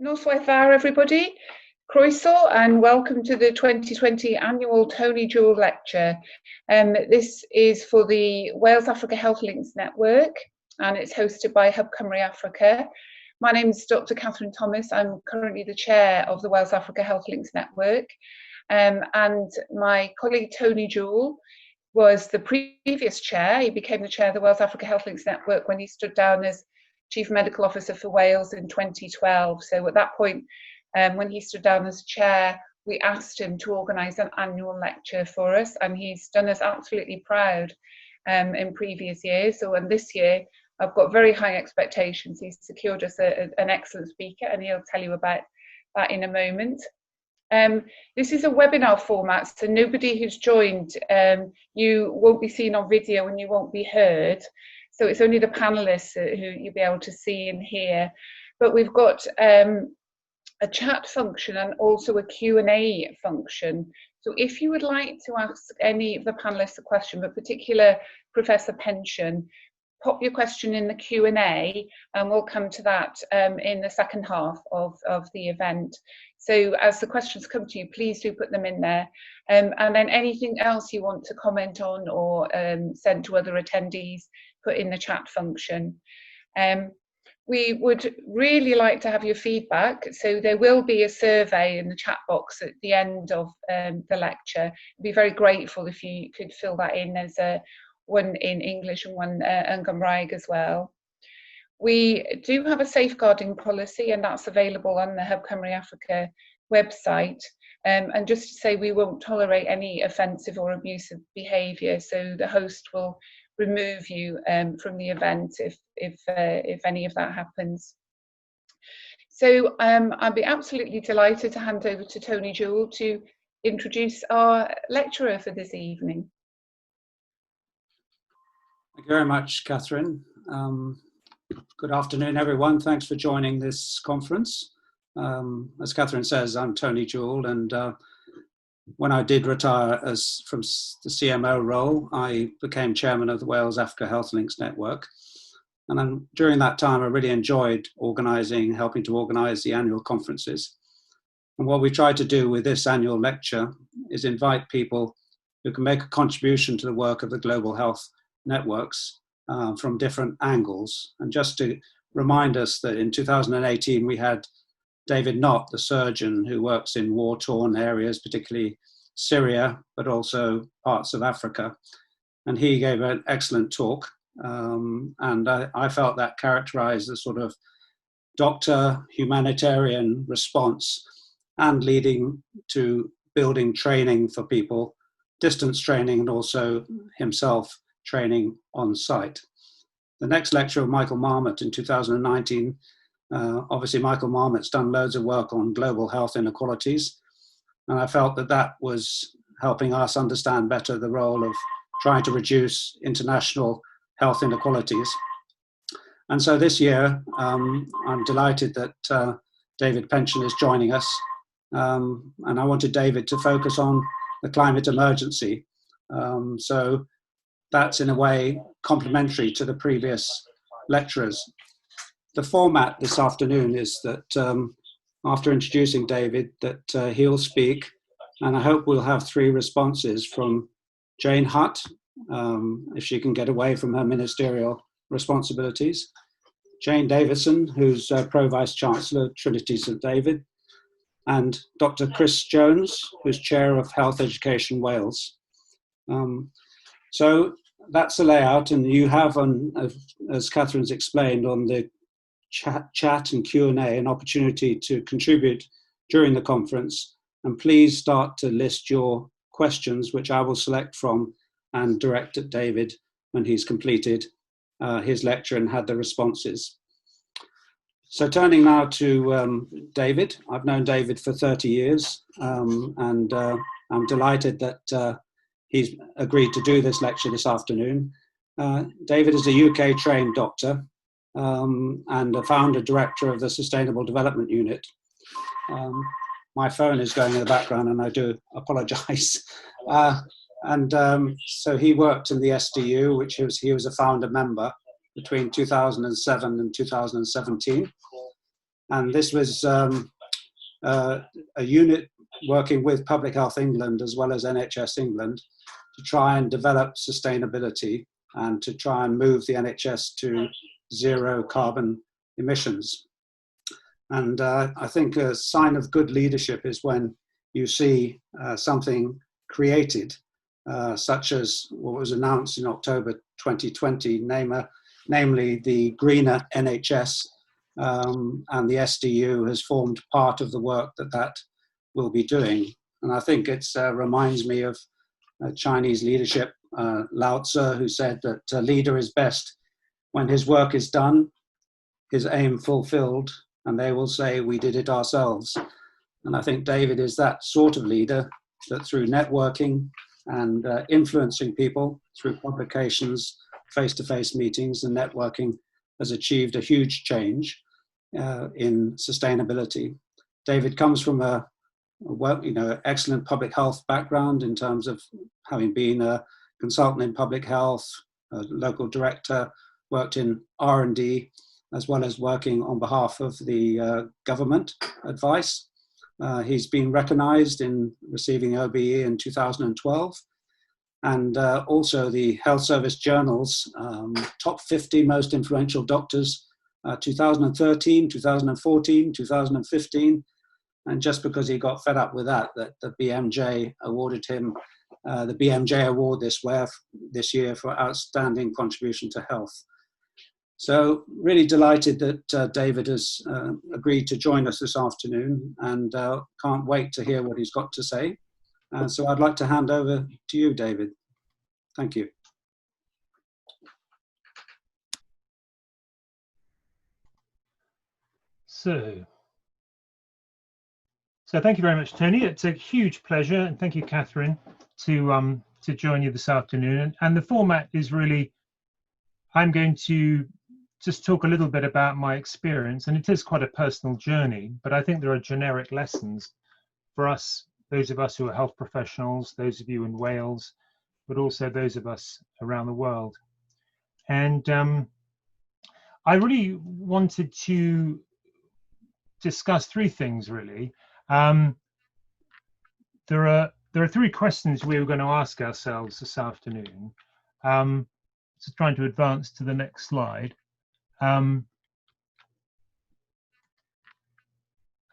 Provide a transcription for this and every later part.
Noswaith everybody. Croeso and welcome to the 2020 annual Tony Jewell lecture. This is for the Wales Africa Health Links Network and it's hosted by Hub Cymru Africa. My name is Dr. Kathrin Thomas. I'm currently the chair of the Wales Africa Health Links Network. And my colleague Tony Jewell was the previous chair. He became the chair of the Wales Africa Health Links Network when he stood down as Chief Medical Officer for Wales in 2012. So at that point, when he stood down as chair, we asked him to organise an annual lecture for us, and he's done us absolutely proud in previous years. So and this year, I've got very high expectations. He's secured us an excellent speaker, and he'll tell you about that in a moment. This is a webinar format, so nobody who's joined, you won't be seen on video and you won't be heard. So it's only the panelists who you'll be able to see and hear. But we've got a chat function and also a Q&A function. So if you would like to ask any of the panelists a question, but particular Professor Pencheon, pop your question in the Q&A and we'll come to that in the second half of the event. So as the questions come to you, please do put them in there. And then anything else you want to comment on or send to other attendees, put in the chat function. We would really like to have your feedback, so there will be a survey in the chat box at the end of the lecture. I'd be very grateful if you could fill that in. There's one in English and one in Gymraeg as well. We do have a safeguarding policy, and that's available on the Hub Cymru Africa website. And just to say, we won't tolerate any offensive or abusive behaviour, so the host will remove you from the event if any of that happens. So I'd be absolutely delighted to hand over to Tony Jewell to introduce our lecturer for this evening. Thank you very much, Kathrin. Good afternoon, everyone. Thanks for joining this conference. As Kathrin says, I'm Tony Jewell, and when I did retire from the CMO role, I became chairman of the Wales Africa Health Links Network. And during that time, I really enjoyed helping to organise the annual conferences. And what we try to do with this annual lecture is invite people who can make a contribution to the work of the global health networks from different angles. And just to remind us that in 2018, we had David Knott, the surgeon who works in war-torn areas, particularly Syria, but also parts of Africa. And he gave an excellent talk. And I felt that characterized the sort of doctor humanitarian response and leading to building training for people, distance training, and also himself training on site. The next lecture of Michael Marmot in 2019, obviously Michael Marmot's done loads of work on global health inequalities, and I felt that that was helping us understand better the role of trying to reduce international health inequalities. And so this year, I'm delighted that David Pencheon is joining us, and I wanted David to focus on the climate emergency. So that's in a way complementary to the previous lecturers. The format this afternoon is that after introducing David, that he'll speak, and I hope we'll have 3 responses from Jane Hutt, if she can get away from her ministerial responsibilities, Jane Davidson, who's Pro-Vice Chancellor at Trinity St David, and Dr. Chris Jones, who's Chair of Health Education Wales. So that's the layout, and you have, as Kathrin's explained, on the chat and Q&A an opportunity to contribute during the conference, and please start to list your questions, which I will select from and direct at David when he's completed his lecture and had the responses. So turning now to David. I've known David for 30 years, and I'm delighted that he's agreed to do this lecture this afternoon. David is a UK trained doctor and a founder director of the Sustainable Development Unit. My phone is going in the background and I do apologise. So he worked in the SDU, which he was a founder member between 2007 and 2017. And this was a unit working with Public Health England as well as NHS England to try and develop sustainability and to try and move the NHS to zero carbon emissions. And I think a sign of good leadership is when you see something created, such as what was announced in October 2020, namely the greener NHS, and the SDU has formed part of the work that will be doing. And I think it reminds me of Chinese leadership, Lao Tzu, who said that a leader is best when his work is done, his aim fulfilled, and they will say, we did it ourselves. And I think David is that sort of leader that through networking and influencing people through publications, face-to-face meetings and networking has achieved a huge change in sustainability. David comes from a excellent public health background in terms of having been a consultant in public health, a local director, worked in R&D, as well as working on behalf of the government advice. He's been recognized in receiving OBE in 2012, and also the Health Service Journal's top 50 most influential doctors, 2013, 2014, 2015. And just because he got fed up with that the BMJ awarded him the BMJ award this year for outstanding contribution to health. So really delighted that David has agreed to join us this afternoon, and can't wait to hear what he's got to say. So I'd like to hand over to you, David. Thank you. So thank you very much, Tony. It's a huge pleasure, and thank you, Kathrin, to join you this afternoon. And the format is really, I'm going to just talk a little bit about my experience, and it is quite a personal journey, but I think there are generic lessons for us, those of us who are health professionals, those of you in Wales, but also those of us around the world. And I really wanted to discuss three things, really. There are three questions we were going to ask ourselves this afternoon. Just trying to advance to the next slide.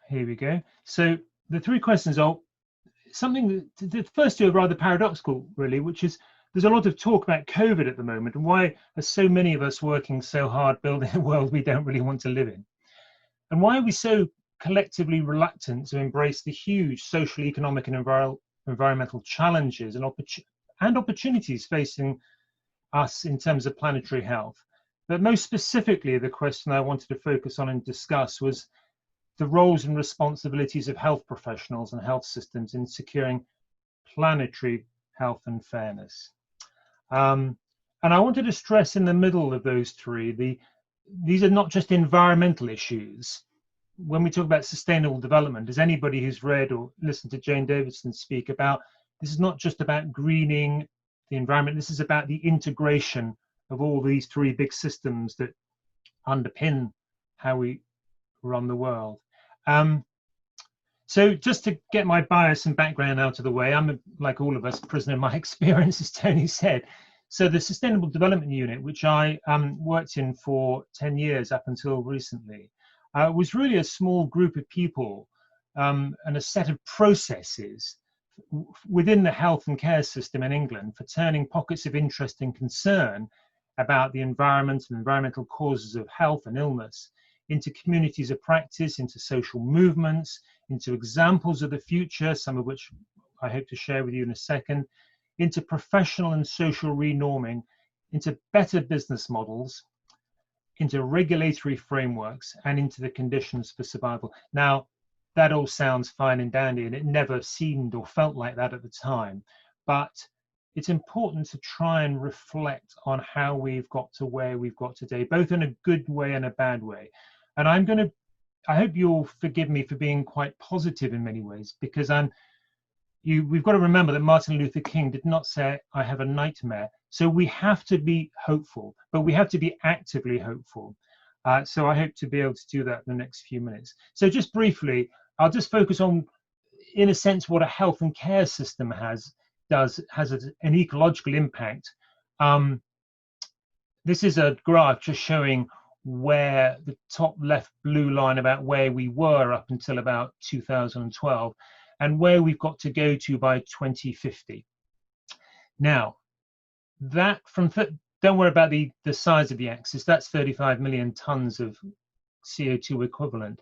Here we go. So the three questions are something that the first two are rather paradoxical, really, which is there's a lot of talk about COVID at the moment, and why are so many of us working so hard building a world we don't really want to live in? And why are we so collectively reluctant to embrace the huge social, economic, and environmental challenges and opportunities facing us in terms of planetary health? But most specifically, the question I wanted to focus on and discuss was the roles and responsibilities of health professionals and health systems in securing planetary health and fairness. And I wanted to stress in the middle of those three, these are not just environmental issues. When we talk about sustainable development, as anybody who's read or listened to Jane Davidson speak about, this is not just about greening the environment, this is about the integration of all these three big systems that underpin how we run the world. So just to get my bias and background out of the way, I'm, like all of us, prisoner of my experience, as Tony said. So the Sustainable Development Unit, which I worked in for 10 years up until recently, was really a small group of people and a set of processes within the health and care system in England for turning pockets of interest and concern about the environment and environmental causes of health and illness into communities of practice, into social movements, into examples of the future, some of which I hope to share with you in a second, into professional and social renorming, into better business models, into regulatory frameworks, and into the conditions for survival. Now, that all sounds fine and dandy, and it never seemed or felt like that at the time. But it's important to try and reflect on how we've got to where we've got today, both in a good way and a bad way. And I hope you'll forgive me for being quite positive in many ways, because we've got to remember that Martin Luther King did not say, I have a nightmare. So we have to be hopeful, but we have to be actively hopeful. So I hope to be able to do that in the next few minutes. So just briefly, I'll just focus on, in a sense, what a health and care system has an ecological impact. This is a graph just showing where the top left blue line about where we were up until about 2012 and where we've got to go to by 2050. Now, that don't worry about the size of the axis, that's 35 million tons of CO2 equivalent.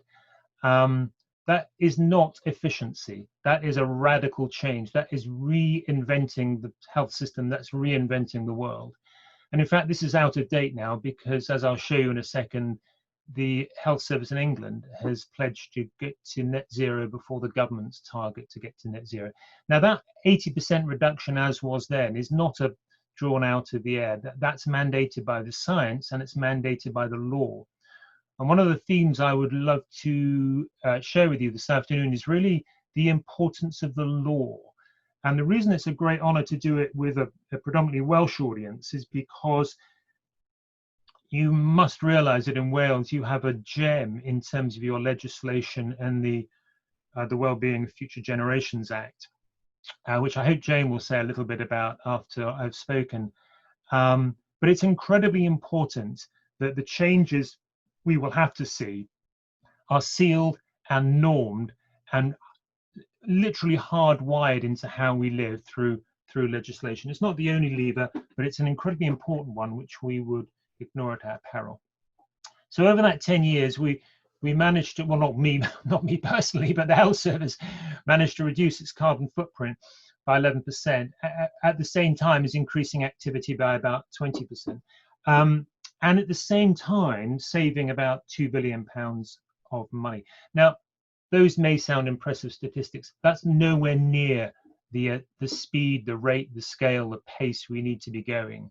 That is not efficiency. That is a radical change. That is reinventing the health system. That's reinventing the world. And in fact, this is out of date now because, as I'll show you in a second, the health service in England has pledged to get to net zero before the government's target to get to net zero. Now, that 80% reduction, as was then, is not drawn out of the air. That's mandated by the science and it's mandated by the law. And one of the themes I would love to share with you this afternoon is really the importance of the law. And the reason it's a great honor to do it with a predominantly Welsh audience is because you must realize that in Wales you have a gem in terms of your legislation and the Wellbeing of Future Generations Act, which I hope Jane will say a little bit about after I've spoken. But it's incredibly important that the changes we will have to see are sealed and normed and literally hardwired into how we live through legislation. It's not the only lever, but it's an incredibly important one which we would ignore at our peril. So over that 10 years, we managed to, well, not me personally, but the health service managed to reduce its carbon footprint by 11%, at the same time as increasing activity by about 20%. And at the same time, saving about £2 billion of money. Now, those may sound impressive statistics. That's nowhere near the speed, the rate, the scale, the pace we need to be going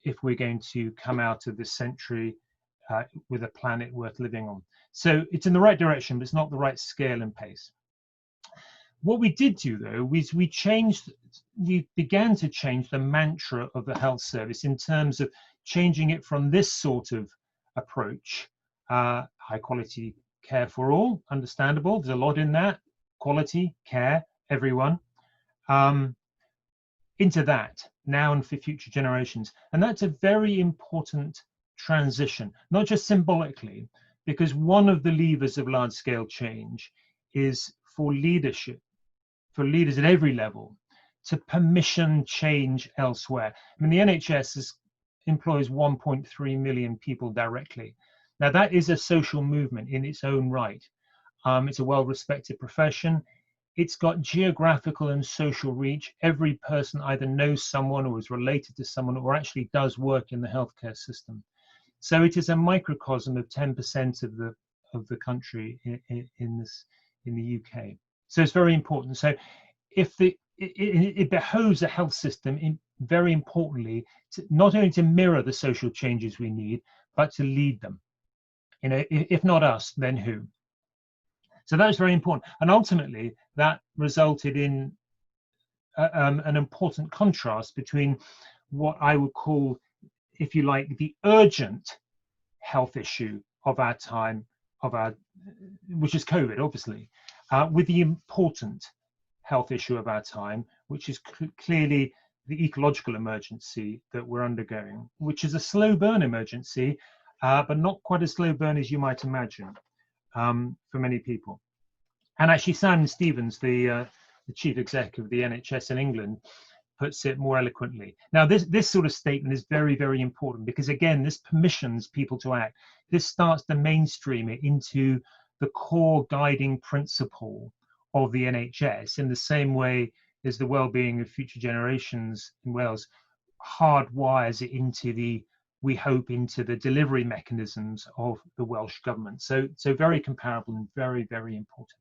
if we're going to come out of this century with a planet worth living on. So it's in the right direction, but it's not the right scale and pace. What we did do, though, was we began to change the mantra of the health service in terms of changing it from this sort of approach, high quality care for all, understandable, there's a lot in that, quality, care, everyone, into that, now and for future generations. And that's a very important transition, not just symbolically, because one of the levers of large-scale change is for leadership, for leaders at every level, to permission change elsewhere. I mean, the NHS employs 1.3 million people directly. Now, that is a social movement in its own right. It's a well-respected profession. It's got geographical and social reach. Every person either knows someone or is related to someone or actually does work in the healthcare system. So it is a microcosm of 10% of the country in the UK. So it's very important. So if it behoves a health system, very importantly, not only to mirror the social changes we need, but to lead them. You know, if not us, then who? So that was very important. And ultimately, that resulted in an important contrast between what I would call, if you like, the urgent health issue of our time, which is COVID, obviously, with the important health issue of our time, which is clearly the ecological emergency that we're undergoing, which is a slow burn emergency, but not quite a slow burn as you might imagine for many people. And actually, Simon Stevens, the chief exec of the NHS in England, puts it more eloquently. Now, this sort of statement is very, very important because, again, this permissions people to act. This starts to mainstream it into the core guiding principle of the NHS in the same way as the well-being of future generations in Wales hardwires it into we hope, into the delivery mechanisms of the Welsh government. So very comparable and very, very important.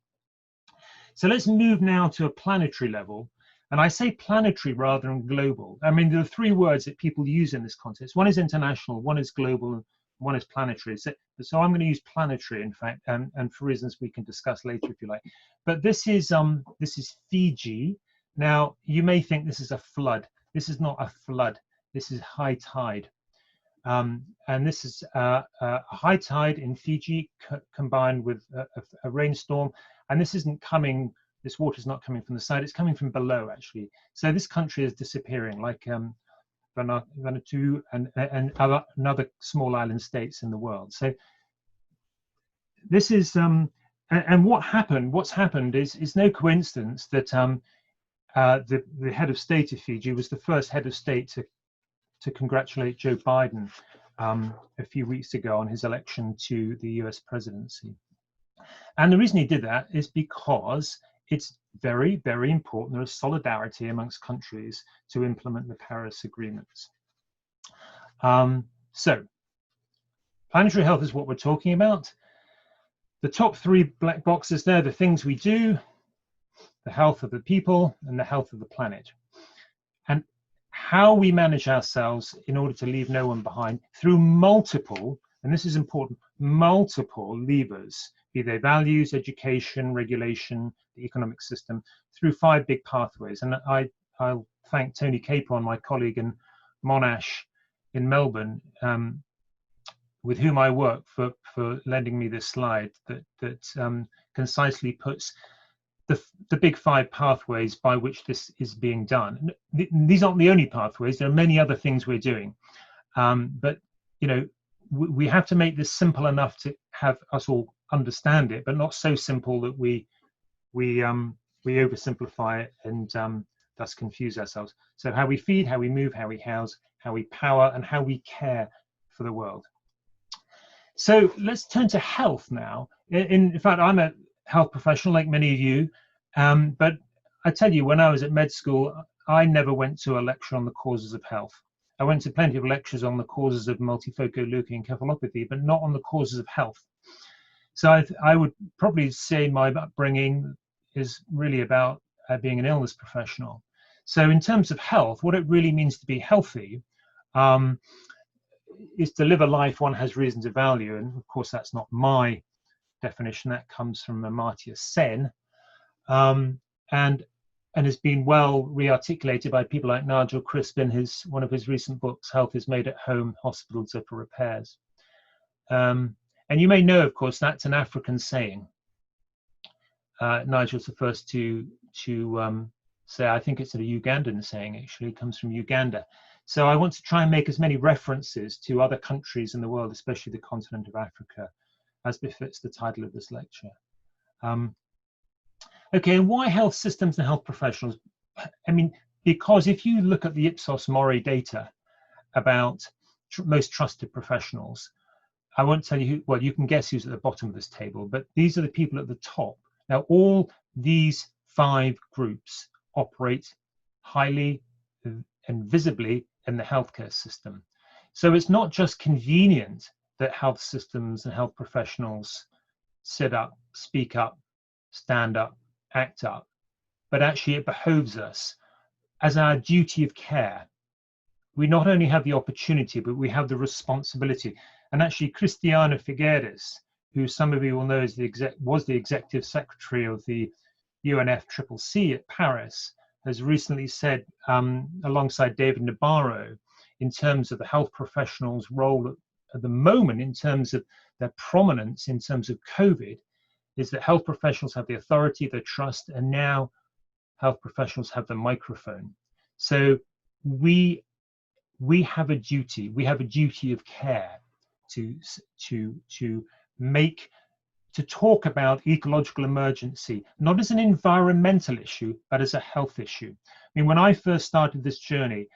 So let's move now to a planetary level. And I say planetary rather than global. I mean, there are three words that people use in this context. One is international, one is global, and one is planetary. So I'm going to use planetary, in fact, and for reasons we can discuss later, if you like. But this is Fiji. Now, you may think this is a flood. This is not a flood. This is high tide. And this is a high tide in Fiji combined with a rainstorm. And this isn't coming, this water is not coming from the side, it's coming from below, actually. So this country is disappearing, like Vanuatu and other small island states in the world. So this is, and what's happened is no coincidence that the head of state of Fiji was the first head of state to congratulate Joe Biden a few weeks ago on his election to the US presidency. And the reason he did that is because it's very, very important there is solidarity amongst countries to implement the Paris agreements. So planetary health is what we're talking about. The top three black boxes there, the things we do, the health of the people, and the health of the planet. And how we manage ourselves in order to leave no one behind through multiple, and this is important, multiple levers, be they values, education, regulation, the economic system, through 5 big pathways. And I'll thank Tony Capon, my colleague in Monash in Melbourne, with whom I work, for lending me this slide that concisely puts the big 5 pathways by which this is being done. These aren't the only pathways. There are many other things we're doing, but we have to make this simple enough to have us all understand it, but not so simple that we oversimplify it and thus confuse ourselves. So how we feed, how we move, how we house, how we power, and how we care for the world. So let's turn to health now. In fact, I'm a health professional like many of you, but I tell you, when I was at med school, I never went to a lecture on the causes of health. I went to plenty of lectures on the causes of multifocal leukoencephalopathy, but not on the causes of health. So I would probably say my upbringing is really about being an illness professional. So in terms of health, what it really means to be healthy is to live a life one has reason to value. And of course, that's not my definition. That comes from Amartya Sen, and has been well re-articulated by people like Nigel Crisp in one of his recent books, Health is Made at Home, Hospitals Are for Repairs. And you may know, of course, that's an African saying. Nigel's the first to say, I think it's a Ugandan saying, actually, it comes from Uganda. So I want to try and make as many references to other countries in the world, especially the continent of Africa, as befits the title of this lecture. Okay, and why health systems and health professionals? I mean, because if you look at the Ipsos Mori data about most trusted professionals, I won't tell you who, well, you can guess who's at the bottom of this table, but these are the people at the top. Now, all these 5 groups operate highly and visibly in the healthcare system. So it's not just convenient that health systems and health professionals sit up, speak up, stand up, act up, but actually it behoves us as our duty of care. We not only have the opportunity, but we have the responsibility. And actually Cristiana Figueres, who some of you will know is was the executive secretary of the UNFCCC at Paris, has recently said, alongside David Nabarro, in terms of the health professionals' role at the moment, in terms of their prominence, in terms of COVID, is that health professionals have the authority, the trust, and now health professionals have the microphone. So we have a duty. We have a duty of care to talk about ecological emergency, not as an environmental issue, but as a health issue. I mean, when I first started this journey,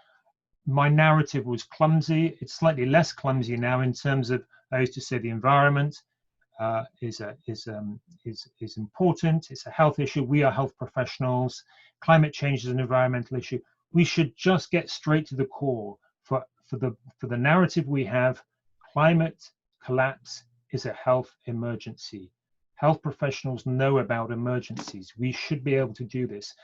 my narrative was clumsy. It's slightly less clumsy now in terms of, I used to say the environment is important. It's a health issue. We are health professionals. Climate change is an environmental issue. We should just get straight to the core. For the narrative we have, climate collapse is a health emergency. Health professionals know about emergencies. We should be able to do this.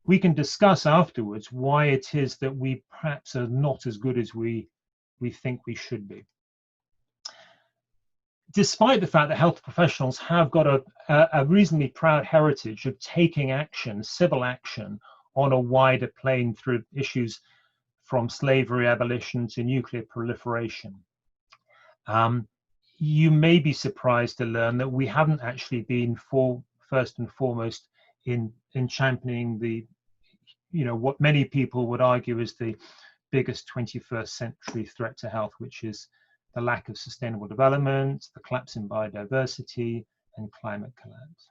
We can discuss afterwards why it is that we perhaps are not as good as we think we should be. Despite the fact that health professionals have got a reasonably proud heritage of taking action, civil action, on a wider plane through issues from slavery abolition to nuclear proliferation. You may be surprised to learn that we haven't actually been first and foremost in championing the, what many people would argue is the biggest 21st century threat to health, which is the lack of sustainable development, the collapse in biodiversity, and climate collapse.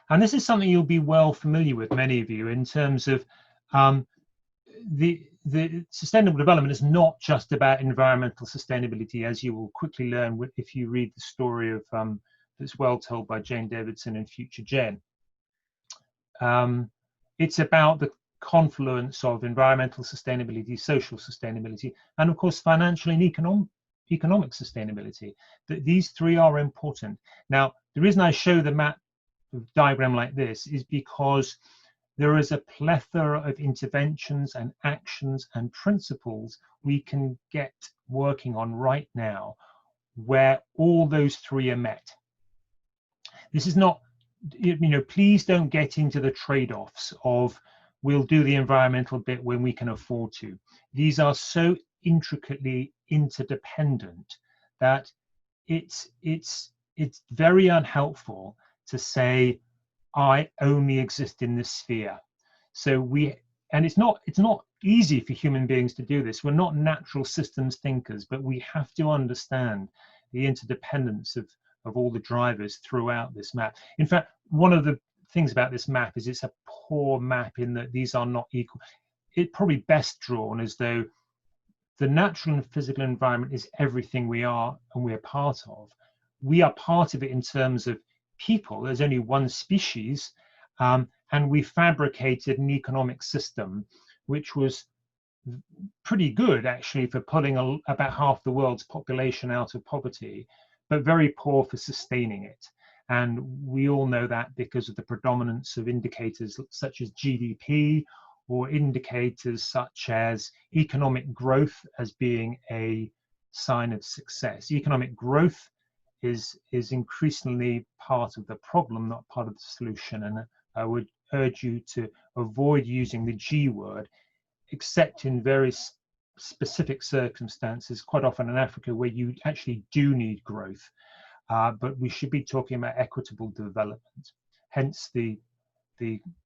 And this is something you'll be well familiar with, many of you, in terms of the sustainable development is not just about environmental sustainability, as you will quickly learn if you read the story of that's well told by Jane Davidson in Futuregen. It's about the confluence of environmental sustainability, social sustainability, and of course financial and economic sustainability. That these three are important. Now, the reason I show the diagram like this is because there is a plethora of interventions and actions and principles we can get working on right now where all those three are met. This is not, please don't get into the trade-offs of we'll do the environmental bit when we can afford to. These are so intricately interdependent that it's very unhelpful to say I only exist in this sphere. So it's not easy for human beings to do this. We're not natural systems thinkers, but we have to understand the interdependence of all the drivers throughout this map. In fact, one of the things about this map is it's a poor map in that these are not equal. It's probably best drawn as though the natural and physical environment is everything we are and we're part of. We are part of it in terms of people. There's only one species, and we fabricated an economic system which was pretty good actually for pulling about half the world's population out of poverty, but very poor for sustaining it. And we all know that because of the predominance of indicators such as GDP or indicators such as economic growth as being a sign of success. Economic growth is increasingly part of the problem, not part of the solution. And I would urge you to avoid using the G word, except in very specific circumstances, quite often in Africa, where you actually do need growth. But we should be talking about equitable development. Hence the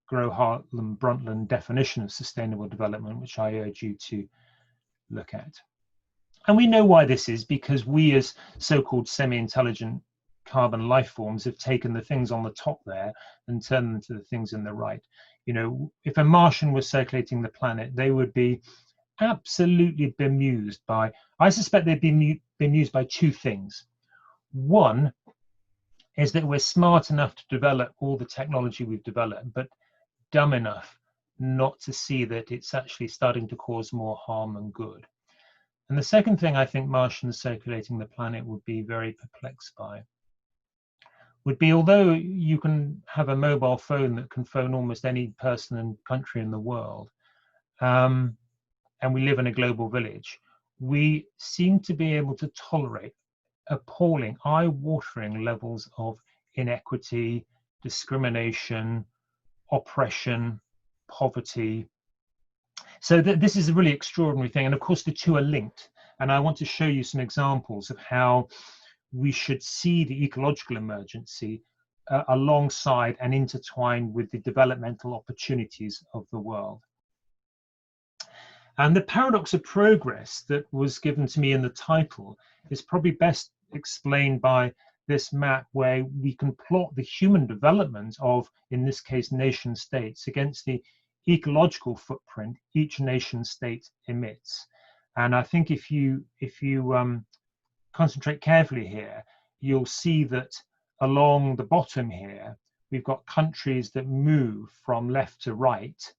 Grow-Hartland-Brundtland definition of sustainable development, which I urge you to look at. And we know why this is, because we as so-called semi-intelligent carbon life forms have taken the things on the top there and turned them to the things in the right. If a Martian was circulating the planet, they would be absolutely bemused by, I suspect they'd be bemused by two things. One is that we're smart enough to develop all the technology we've developed, but dumb enough not to see that it's actually starting to cause more harm than good. And the second thing I think Martians circulating the planet would be very perplexed by would be, although you can have a mobile phone that can phone almost any person and country in the world, and we live in a global village, we seem to be able to tolerate appalling, eye-watering levels of inequity, discrimination, oppression, poverty. So this is a really extraordinary thing. And of course, the two are linked. And I want to show you some examples of how we should see the ecological emergency alongside and intertwined with the developmental opportunities of the world. And the paradox of progress that was given to me in the title is probably best explained by this map, where we can plot the human development of, in this case, nation states against the ecological footprint each nation state emits. And I think if you concentrate carefully here, you'll see that along the bottom here, we've got countries that move from left to right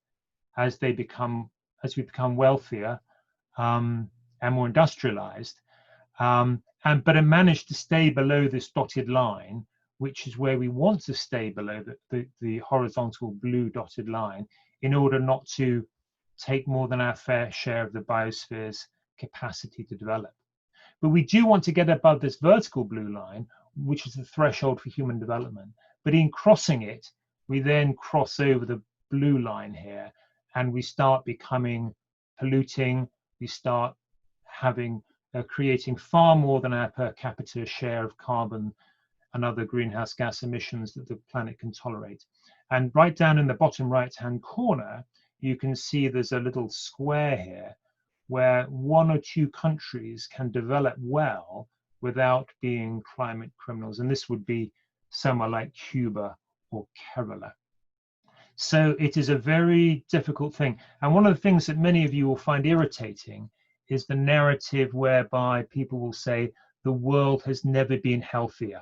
as we become wealthier and more industrialized, but have managed to stay below this dotted line, which is where we want to stay below the horizontal blue dotted line, in order not to take more than our fair share of the biosphere's capacity to develop. But we do want to get above this vertical blue line, which is the threshold for human development. But in crossing it, we then cross over the blue line here, and we start becoming polluting, we start having creating far more than our per capita share of carbon and other greenhouse gas emissions that the planet can tolerate. And right down in the bottom right-hand corner, you can see there's a little square here where 1 or 2 countries can develop well without being climate criminals. And this would be somewhere like Cuba or Kerala. So it is a very difficult thing. And one of the things that many of you will find irritating is the narrative whereby people will say the world has never been healthier.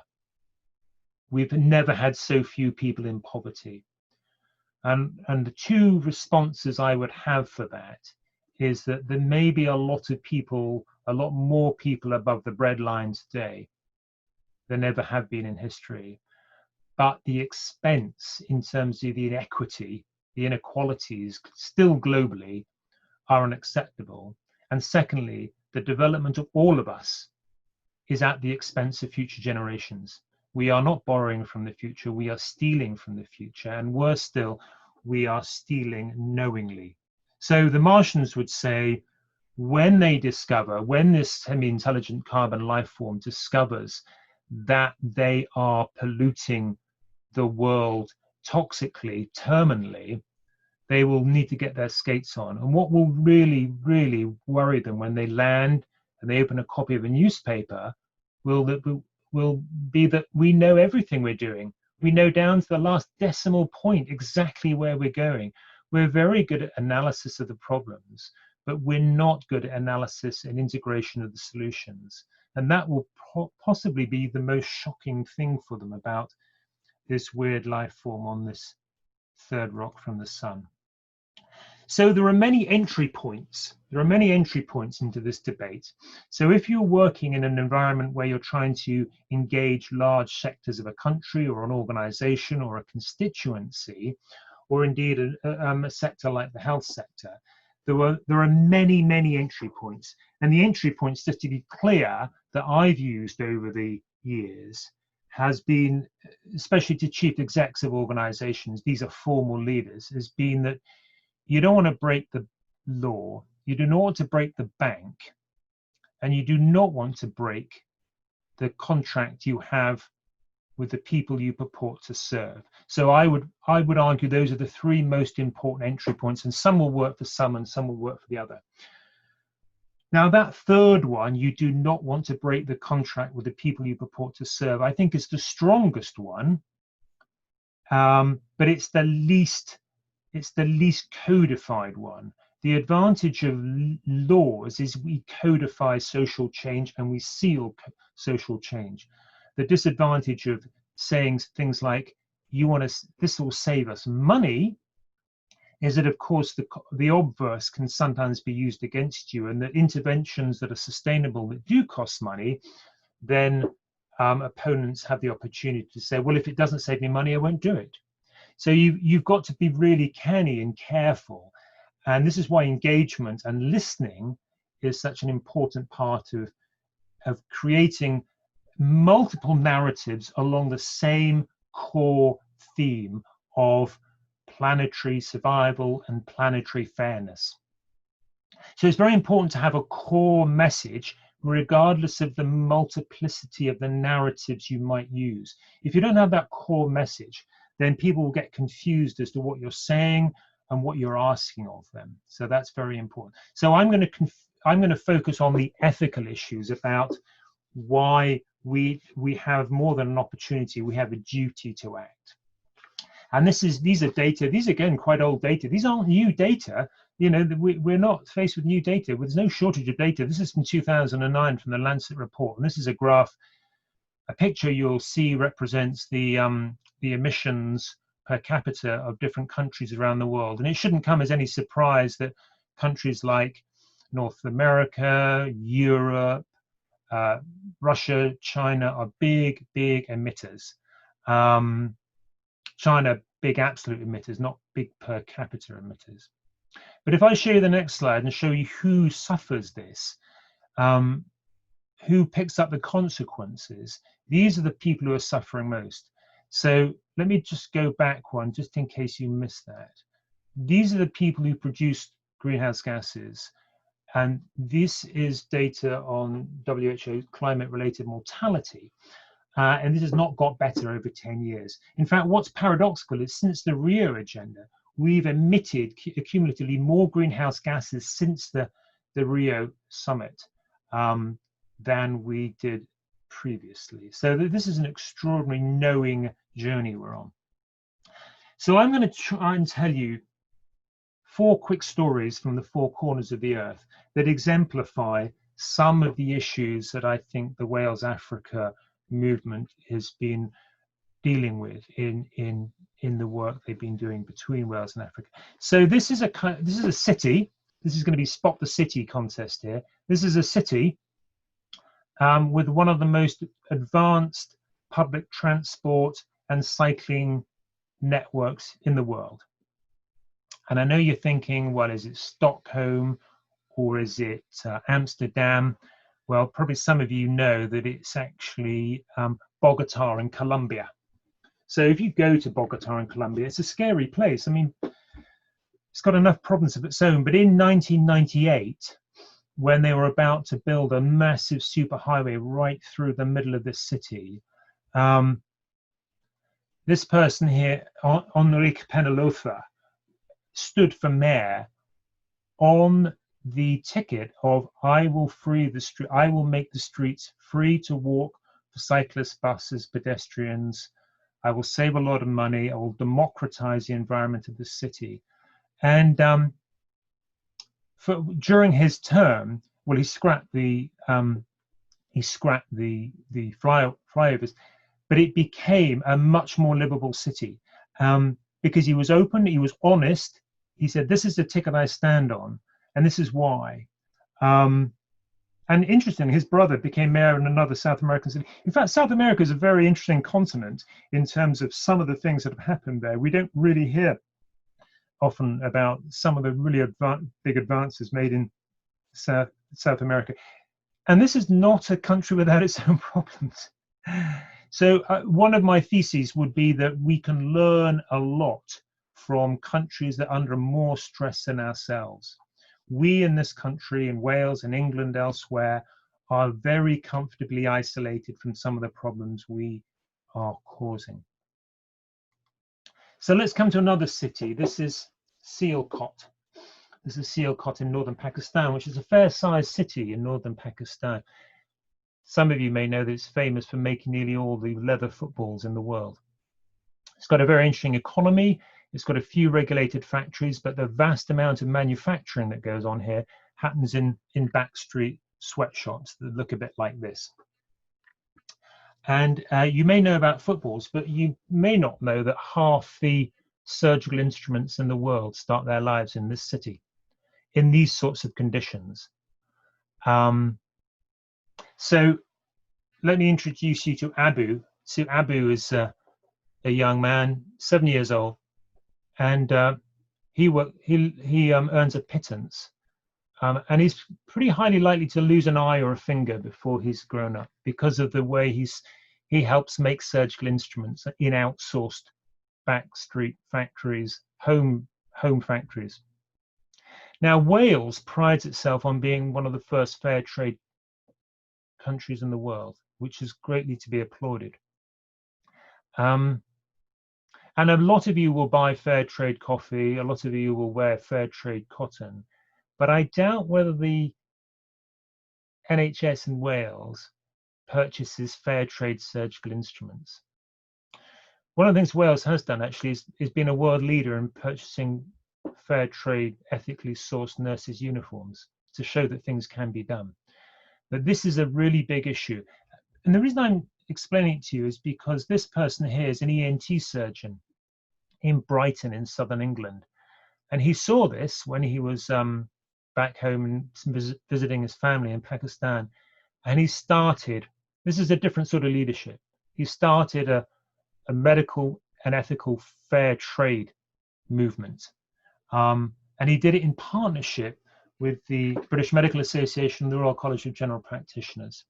We've never had so few people in poverty. And the 2 responses I would have for that is that there may be a lot of people, a lot more people above the breadline today than ever have been in history. But the expense in terms of the inequity, the inequalities still globally are unacceptable. And secondly, the development of all of us is at the expense of future generations. We are not borrowing from the future, we are stealing from the future, and worse still, we are stealing knowingly. So the Martians would say, when they discover, when this semi-intelligent carbon life form discovers that they are polluting the world toxically, terminally, they will need to get their skates on. And what will really, really worry them when they land and they open a copy of a newspaper will be that we know everything we're doing. We know down to the last decimal point exactly where we're going. We're very good at analysis of the problems, but we're not good at analysis and integration of the solutions. And that will possibly be the most shocking thing for them about this weird life form on this 3rd rock from the sun. So there are many entry points. There are many entry points into this debate. So if you're working in an environment where you're trying to engage large sectors of a country or an organization or a constituency, or indeed a sector like the health sector, there are many, many entry points. And the entry points, just to be clear, that I've used over the years has been, especially to chief execs of organizations, these are formal leaders, has been that you don't want to break the law, you do not want to break the bank, and you do not want to break the contract you have with the people you purport to serve. So I would argue those are the 3 most important entry points, and some will work for some and some will work for the other. Now that 3rd one, you do not want to break the contract with the people you purport to serve, I think is the strongest one, but it's the least codified one. The advantage of laws is we codify social change and we seal social change. The disadvantage of saying things like, this will save us money, is that of course the obverse can sometimes be used against you, and the interventions that are sustainable that do cost money, then opponents have the opportunity to say, well, if it doesn't save me money, I won't do it. So you've got to be really canny and careful. And this is why engagement and listening is such an important part of creating multiple narratives along the same core theme of planetary survival and planetary fairness. So it's very important to have a core message regardless of the multiplicity of the narratives you might use. If you don't have that core message, then people will get confused as to what you're saying and what you're asking of them. So that's very important. So I'm going to focus on the ethical issues about why we have more than an opportunity, we have a duty to act. And these are data, these are again quite old data. These aren't new data. You know, we're not faced with new data. There's no shortage of data. This is from 2009 from the Lancet report. And this is a graph, a picture you'll see represents the emissions per capita of different countries around the world. And it shouldn't come as any surprise that countries like North America, Europe, Russia, China are big emitters. China, big absolute emitters, not big per capita emitters. But if I show you the next slide and show you who suffers this, who picks up the consequences, these are the people who are suffering most. So let me just go back one, just in case you missed that. These are the people who produce greenhouse gases. And this is data on WHO climate-related mortality. And this has not got better over 10 years. In fact, what's paradoxical is since the Rio agenda, we've emitted cumulatively more greenhouse gases since the Rio summit than we did previously. So this is an extraordinary knowing journey we're on. So I'm going to try and tell you 4 quick stories from the 4 corners of the earth that exemplify some of the issues that I think the Wales Africa movement has been dealing with in the work they've been doing between Wales and Africa. So this is a city. This is going to be Spot the City contest here. This is a city with one of the most advanced public transport and cycling networks in the world. And I know you're thinking, well, is it Stockholm or is it Amsterdam? Well, probably some of you know that it's actually Bogota in Colombia. So if you go to Bogota in Colombia, it's a scary place. I mean, it's got enough problems of its own. But in 1998, when they were about to build a massive superhighway right through the middle of this city, this person here, Enrique Peñalosa, stood for mayor on the ticket of I will free the street, I will make the streets free to walk for cyclists, buses, pedestrians. I will save a lot of money. I will democratize the environment of the city. And during his term, well, he scrapped the flyovers, but it became a much more livable city because he was open, he was honest. He said, "This is the ticket I stand on, and this is why." And interestingly, his brother became mayor in another South American city. In fact, South America is a very interesting continent in terms of some of the things that have happened there. We don't really hear often about some of the really big advances made in South America. And this is not a country without its own problems. So one of my theses would be that we can learn a lot from countries that are under more stress than ourselves. We in this country, in Wales and England, elsewhere, are very comfortably isolated from some of the problems we are causing. So let's come to another city. This is Sialkot. This is Sialkot in northern Pakistan, which is a fair-sized city in northern Pakistan. Some of you may know that it's famous for making nearly all the leather footballs in the world. It's got a very interesting economy. It's got a few regulated factories, but the vast amount of manufacturing that goes on here happens in backstreet sweatshops that look a bit like this. And you may know about footballs, but you may not know that half the surgical instruments in the world start their lives in this city, in these sorts of conditions. So let me introduce you to Abu. So Abu is a young man, 7 years old, and he earns a pittance, and he's pretty highly likely to lose an eye or a finger before he's grown up because of the way he helps make surgical instruments in outsourced backstreet factories, home factories. Now, Wales prides itself on being one of the first fair trade countries in the world, which is greatly to be applauded. And a lot of you will buy fair trade coffee, a lot of you will wear fair trade cotton, but I doubt whether the NHS in Wales purchases fair trade surgical instruments. One of the things Wales has done actually is been a world leader in purchasing fair trade, ethically sourced nurses' uniforms to show that things can be done. But this is a really big issue. And the reason I'm explaining it to you is because this person here is an ENT surgeon in Brighton in southern England. And he saw this when he was back home and visiting his family in Pakistan. And he started, this is a different sort of leadership. He started a medical and ethical fair trade movement. And he did it in partnership with the British Medical Association and the Royal College of General Practitioners.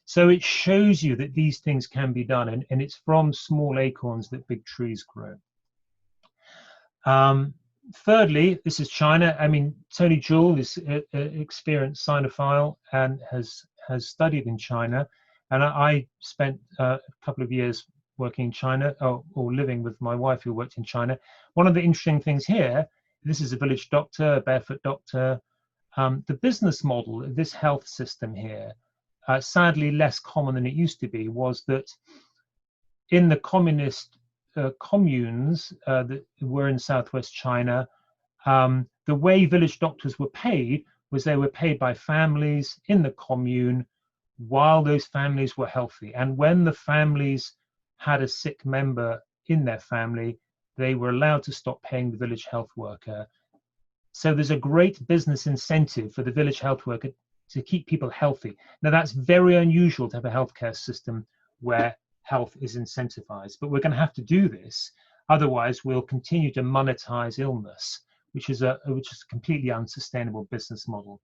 So it shows you that these things can be done, and it's from small acorns that big trees grow. thirdly, this is China. I mean, Tony Jewell is an experienced Sinophile and has studied in China. And I spent a couple of years working in China, or living with my wife who worked in China. One of the interesting things here, this is a village doctor, a barefoot doctor. The business model of this health system here, sadly less common than it used to be, was that in the communist communes that were in southwest China, the way village doctors were paid was they were paid by families in the commune while those families were healthy. And when the families had a sick member in their family, they were allowed to stop paying the village health worker. So there's a great business incentive for the village health worker to keep people healthy. Now, that's very unusual to have a healthcare system where health is incentivized, but we're going to have to do this. Otherwise, we'll continue to monetize illness, which is a completely unsustainable business model.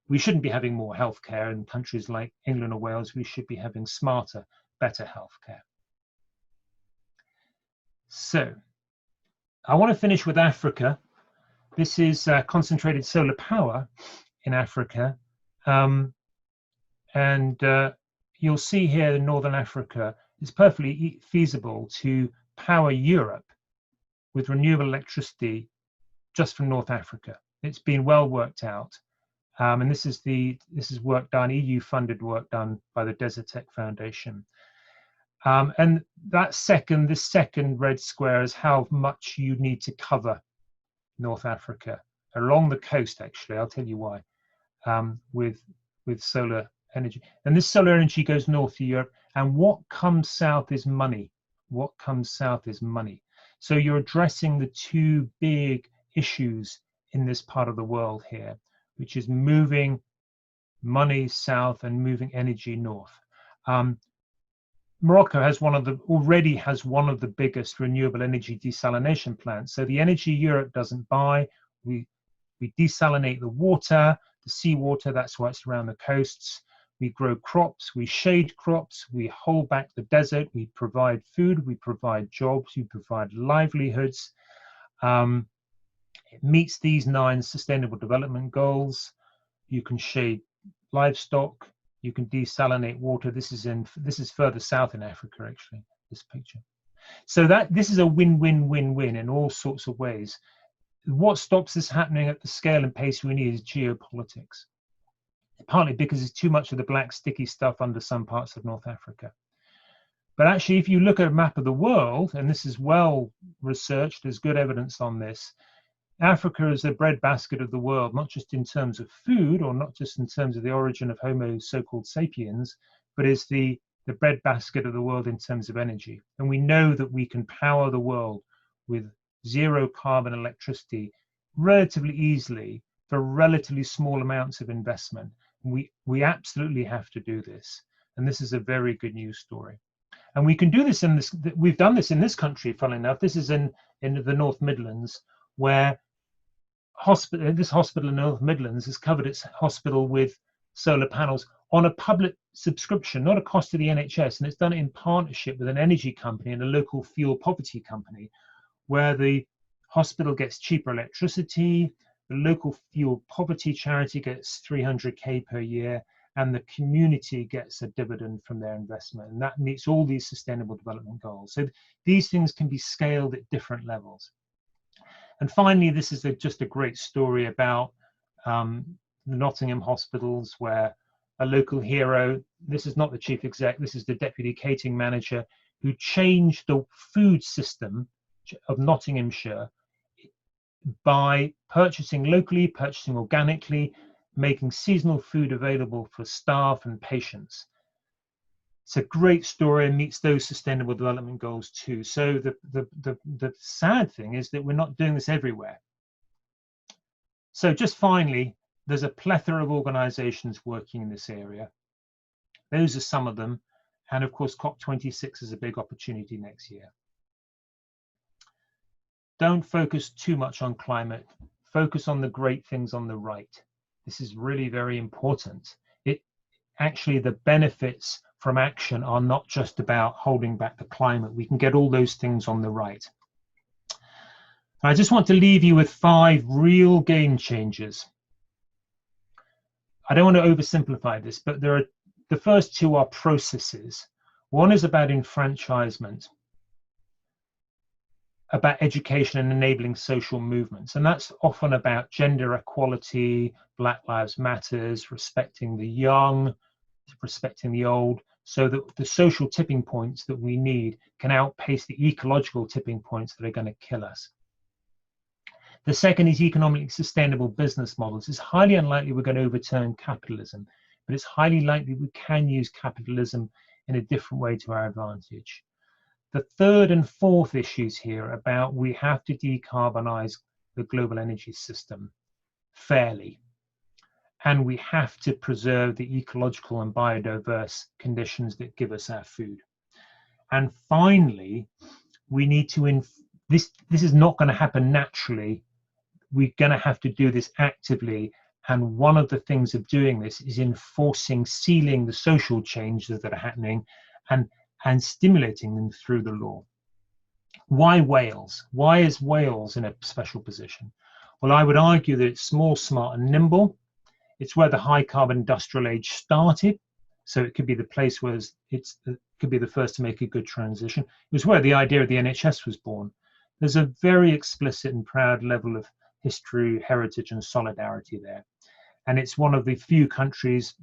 We shouldn't be having more healthcare in countries like England or Wales. We should be having smarter, better healthcare. So I want to finish with Africa. This is concentrated solar power in Africa. You'll see here in Northern Africa, it's perfectly feasible to power Europe with renewable electricity just from North Africa. It's been well worked out. And this is work done, EU-funded work done by the Desertec Foundation. And this second red square is how much you need to cover North Africa along the coast. Actually, I'll tell you why. With solar energy, and this solar energy goes north to Europe. And what comes south is money. What comes south is money. So you're addressing the two big issues in this part of the world here, which is moving money south and moving energy north. Morocco already has one of the biggest renewable energy desalination plants. So the energy Europe doesn't buy, we desalinate the water, the seawater, that's why it's around the coasts. We grow crops, we shade crops, we hold back the desert, we provide food, we provide jobs, we provide livelihoods. It meets these 9 sustainable development goals. You can shade livestock, you can desalinate water. This is further south in Africa, actually, this picture. So this is a win-win-win-win in all sorts of ways. What stops this happening at the scale and pace we need is geopolitics. Partly because it's too much of the black sticky stuff under some parts of North Africa. But actually, if you look at a map of the world, and this is well researched, there's good evidence on this, Africa is the breadbasket of the world, not just in terms of food, or not just in terms of the origin of Homo so-called sapiens, but is the breadbasket of the world in terms of energy. And we know that we can power the world with zero carbon electricity relatively easily for relatively small amounts of investment. We absolutely have to do this. And this is a very good news story. And we can do this we've done this in this country, funnily enough. This is in the North Midlands, where this hospital in the North Midlands has covered its hospital with solar panels on a public subscription, not a cost to the NHS. And it's done it in partnership with an energy company and a local fuel poverty company, where the hospital gets cheaper electricity, the local fuel poverty charity gets 300k per year, and the community gets a dividend from their investment. And that meets all these sustainable development goals. So these things can be scaled at different levels. And finally, this is just a great story about the Nottingham hospitals, where a local hero, this is not the chief exec, this is the deputy catering manager, who changed the food system of Nottinghamshire by purchasing locally, purchasing organically, making seasonal food available for staff and patients. It's a great story and meets those sustainable development goals too. So the sad thing is that we're not doing this everywhere. So just finally, there's a plethora of organizations working in this area. Those are some of them. And of course, COP26 is a big opportunity next year. Don't focus too much on climate. Focus on the great things on the right. This is really very important. Actually, the benefits from action are not just about holding back the climate. We can get all those things on the right. I just want to leave you with 5 real game changers. I don't want to oversimplify this, but the first 2 are processes. One is about enfranchisement, about education and enabling social movements. And that's often about gender equality, Black Lives Matters, respecting the young, respecting the old, so that the social tipping points that we need can outpace the ecological tipping points that are going to kill us. The second is economically sustainable business models. It's highly unlikely we're going to overturn capitalism, but it's highly likely we can use capitalism in a different way to our advantage. The third and fourth issues here about we have to decarbonize the global energy system fairly, and we have to preserve the ecological and biodiverse conditions that give us our food. And finally, we need to, this is not going to happen naturally. We're going to have to do this actively. And one of the things of doing this is enforcing, sealing the social changes that are happening and stimulating them through the law. Why Wales? Why is Wales in a special position? Well, I would argue that it's small, smart, and nimble. It's where the high carbon industrial age started. So it could be the place where it could be the first to make a good transition. It was where the idea of the NHS was born. There's a very explicit and proud level of history, heritage, and solidarity there. And it's one of the few countries,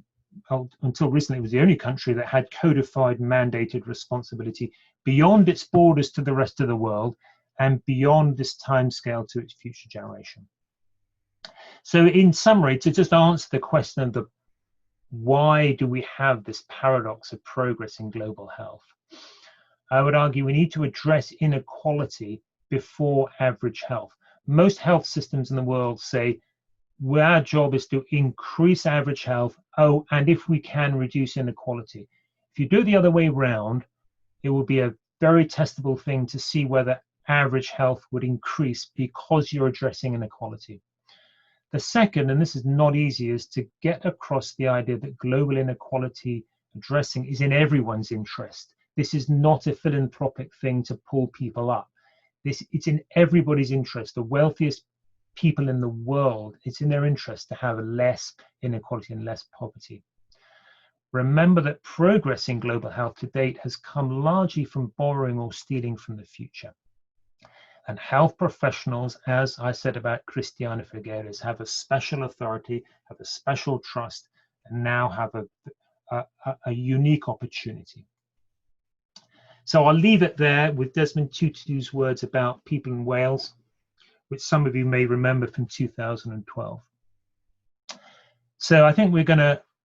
until recently it was the only country that had codified mandated responsibility beyond its borders to the rest of the world and beyond this timescale to its future generation. So in summary, to just answer the question of the why do we have this paradox of progress in global health, I would argue we need to address inequality before average health. Most health systems in the world say, well, our job is to increase average health, and if we can, reduce inequality. If you do it the other way around, it will be a very testable thing to see whether average health would increase because you're addressing inequality. The second, and this is not easy, is to get across the idea that global inequality addressing is in everyone's interest. This is not a philanthropic thing to pull people up. It's in everybody's interest. The wealthiest people in the world, it's in their interest to have less inequality and less poverty. Remember that progress in global health to date has come largely from borrowing or stealing from the future. And health professionals, as I said about Christiana Figueres, have a special authority, have a special trust, and now have a unique opportunity. So I'll leave it there with Desmond Tutu's words about people in Wales, which some of you may remember from 2012. So I think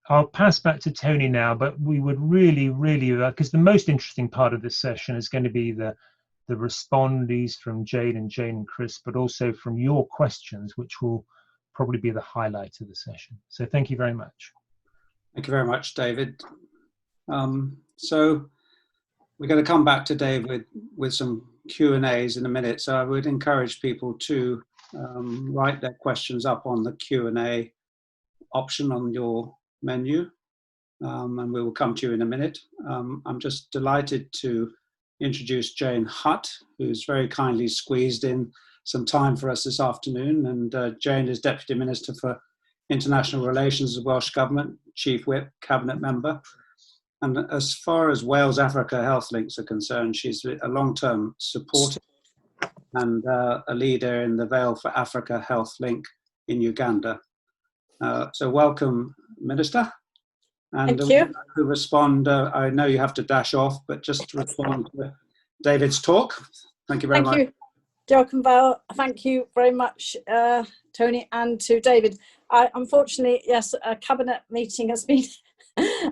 I'll pass back to Tony now, but we would really, because the most interesting part of this session is going to be the respondees from Jane and Chris, but also from your questions, which will probably be the highlight of the session. So thank you very much. Thank you very much, David. So we're going to come back to David with some Q&As in a minute. So I would encourage people to write their questions up on the Q&A option on your menu, and we will come to you in a minute. I'm just delighted to introduce Jane Hutt, who's very kindly squeezed in some time for us this afternoon. And Jane is Deputy Minister for International Relations of the Welsh Government, Chief Whip, Cabinet Member. And as far as Wales Africa Health Links are concerned, she's a long-term supporter and a leader in the Veil for Africa Health Link in Uganda. So welcome, Minister. And thank you. To respond, I know you have to dash off, but just to respond to David's talk. Thank you very much. Thank you, Joachim Val. Thank you very much, Tony, and to David. Unfortunately, yes, a cabinet meeting has been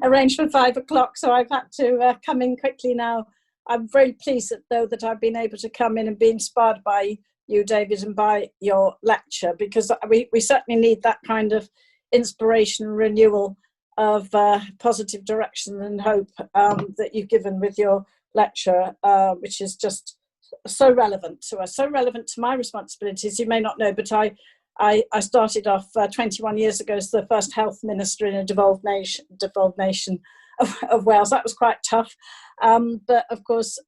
arranged for 5 o'clock, so I've had to come in quickly now. I'm very pleased, though, that I've been able to come in and be inspired by you, David, and by your lecture, because we certainly need that kind of inspiration and renewal of positive direction and hope that you've given with your lecture, which is just so relevant to us, so relevant to my responsibilities. You may not know, but I started off 21 years ago as the first health minister in a devolved nation of Wales. That was quite tough. But of course,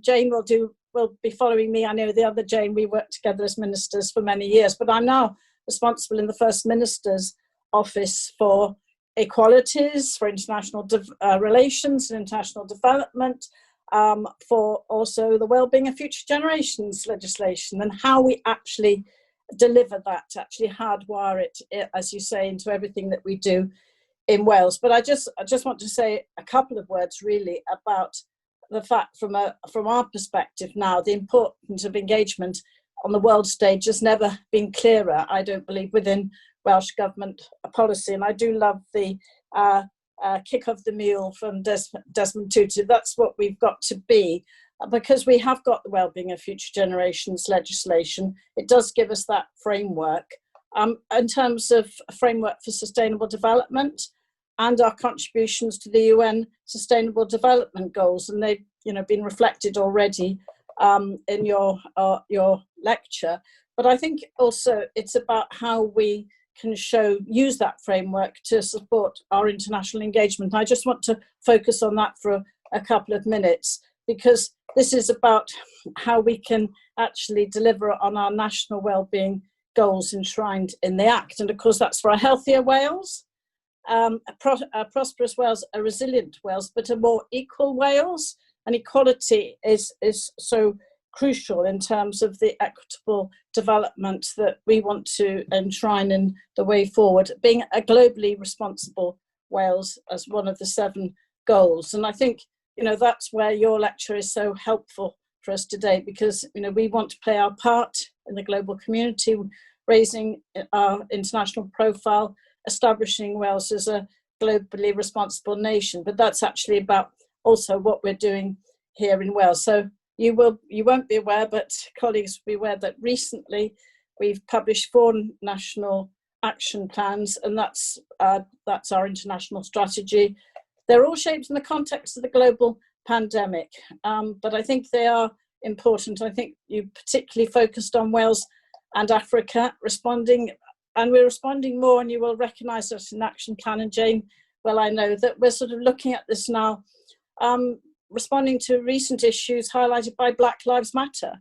Jane will do will be following me. I know the other Jane, we worked together as ministers for many years, but I'm now responsible in the First Minister's Office for equalities, for international relations and international development, for also the Wellbeing of Future Generations legislation, and how we actually deliver that, actually hardwire it, as you say, into everything that we do in Wales. But I just want to say a couple of words really about the fact from our perspective now, the importance of engagement on the world stage has never been clearer, I don't believe, within Welsh Government policy. And I do love the kick of the mule from Desmond Tutu. That's what we've got to be, because we have got the Wellbeing of Future Generations legislation. It does give us that framework. In terms of a framework for sustainable development and our contributions to the UN Sustainable Development Goals, and they've been reflected already in your lecture. But I think also it's about how we can use that framework to support our international engagement. I just want to focus on that for a couple of minutes, because this is about how we can actually deliver on our national wellbeing goals enshrined in the Act. And of course, that's for a healthier Wales, a prosperous Wales, a resilient Wales, but a more equal Wales. And equality is so crucial in terms of the equitable development that we want to enshrine in the way forward, being a globally responsible Wales as one of the 7 goals. And I think, that's where your lecture is so helpful for us today, because, we want to play our part in the global community, raising our international profile, establishing Wales as a globally responsible nation. But that's actually about also what we're doing here in Wales. So you won't be aware, but colleagues will be aware that recently we've published 4 national action plans, and that's our international strategy. They're all shaped in the context of the global pandemic, but I think they are important. I think you particularly focused on Wales and Africa responding, and we're responding more, and you will recognise us in action plan. And Jane, well, I know that we're sort of looking at this now, responding to recent issues highlighted by Black Lives Matter,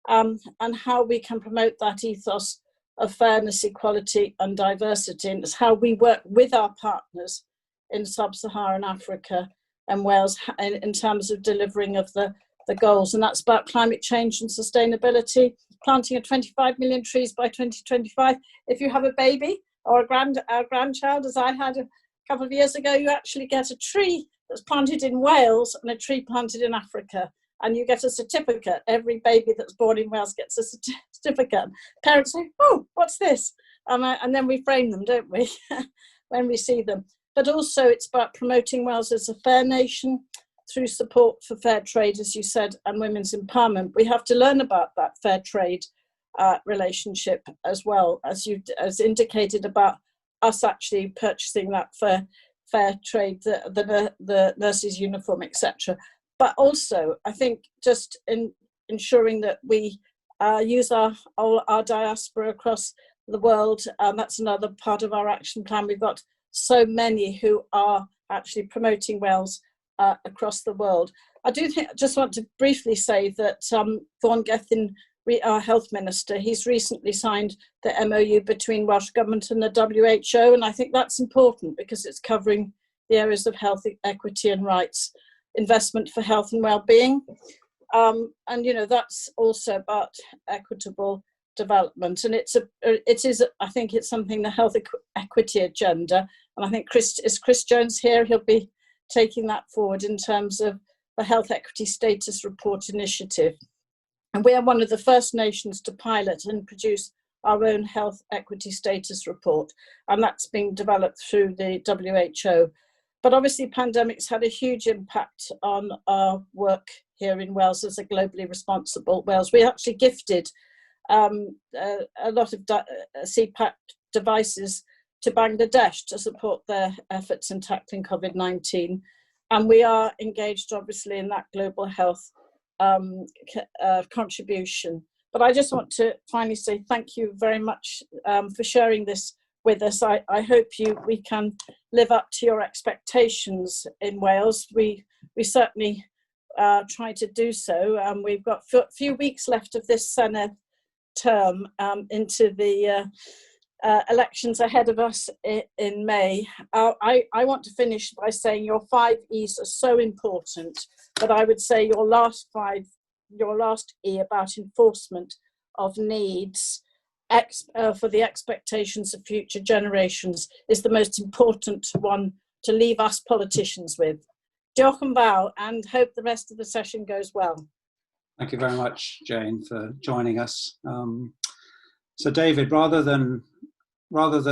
and how we can promote that ethos of fairness, equality and diversity. And it's how we work with our partners in sub-Saharan Africa and Wales in terms of delivering of the goals. And that's about climate change and sustainability, planting of 25 million trees by 2025. If you have a baby or a grandchild, as I had a couple of years ago, you actually get a tree that's planted in Wales and a tree planted in Africa, and you get a certificate. Every baby that's born in Wales gets a certificate. Parents say, "Oh, what's this?" And then we frame them, don't we, when we see them. But also it's about promoting Wales as a fair nation through support for fair trade, as you said, and women's empowerment. We have to learn about that fair trade relationship as well, as indicated about us actually purchasing that fair trade, the nurses' uniform, etc. But also, I think just in ensuring that we use our diaspora across the world. That's another part of our action plan. We've got so many who are actually promoting Wales across the world. I just want to briefly say that Vaughan Gethin, our health minister, he's recently signed the MOU between Welsh Government and the WHO, and I think that's important because it's covering the areas of health equity and rights, investment for health and well-being, and that's also about equitable development. And I think it's something, the health equity agenda, and I think Chris Jones here, he'll be taking that forward in terms of the Health Equity Status Report Initiative. And we are one of the first nations to pilot and produce our own Health Equity Status Report, and that's being developed through the WHO. But obviously pandemics had a huge impact on our work here in Wales as a globally responsible Wales. We actually gifted a lot of CPAP devices to Bangladesh to support their efforts in tackling COVID-19. And we are engaged obviously in that global health contribution. But I just want to finally say thank you very much for sharing this with us. I hope we can live up to your expectations in Wales. We certainly try to do so. We've got a few weeks left of this Senate term into the elections ahead of us in May. I want to finish by saying your 5 E's are so important, but I would say your last E about enforcement of needs for the expectations of future generations is the most important one to leave us politicians with. Diolch yn fawr, and hope the rest of the session goes well. Thank you very much, Jane, for joining us. So David, rather than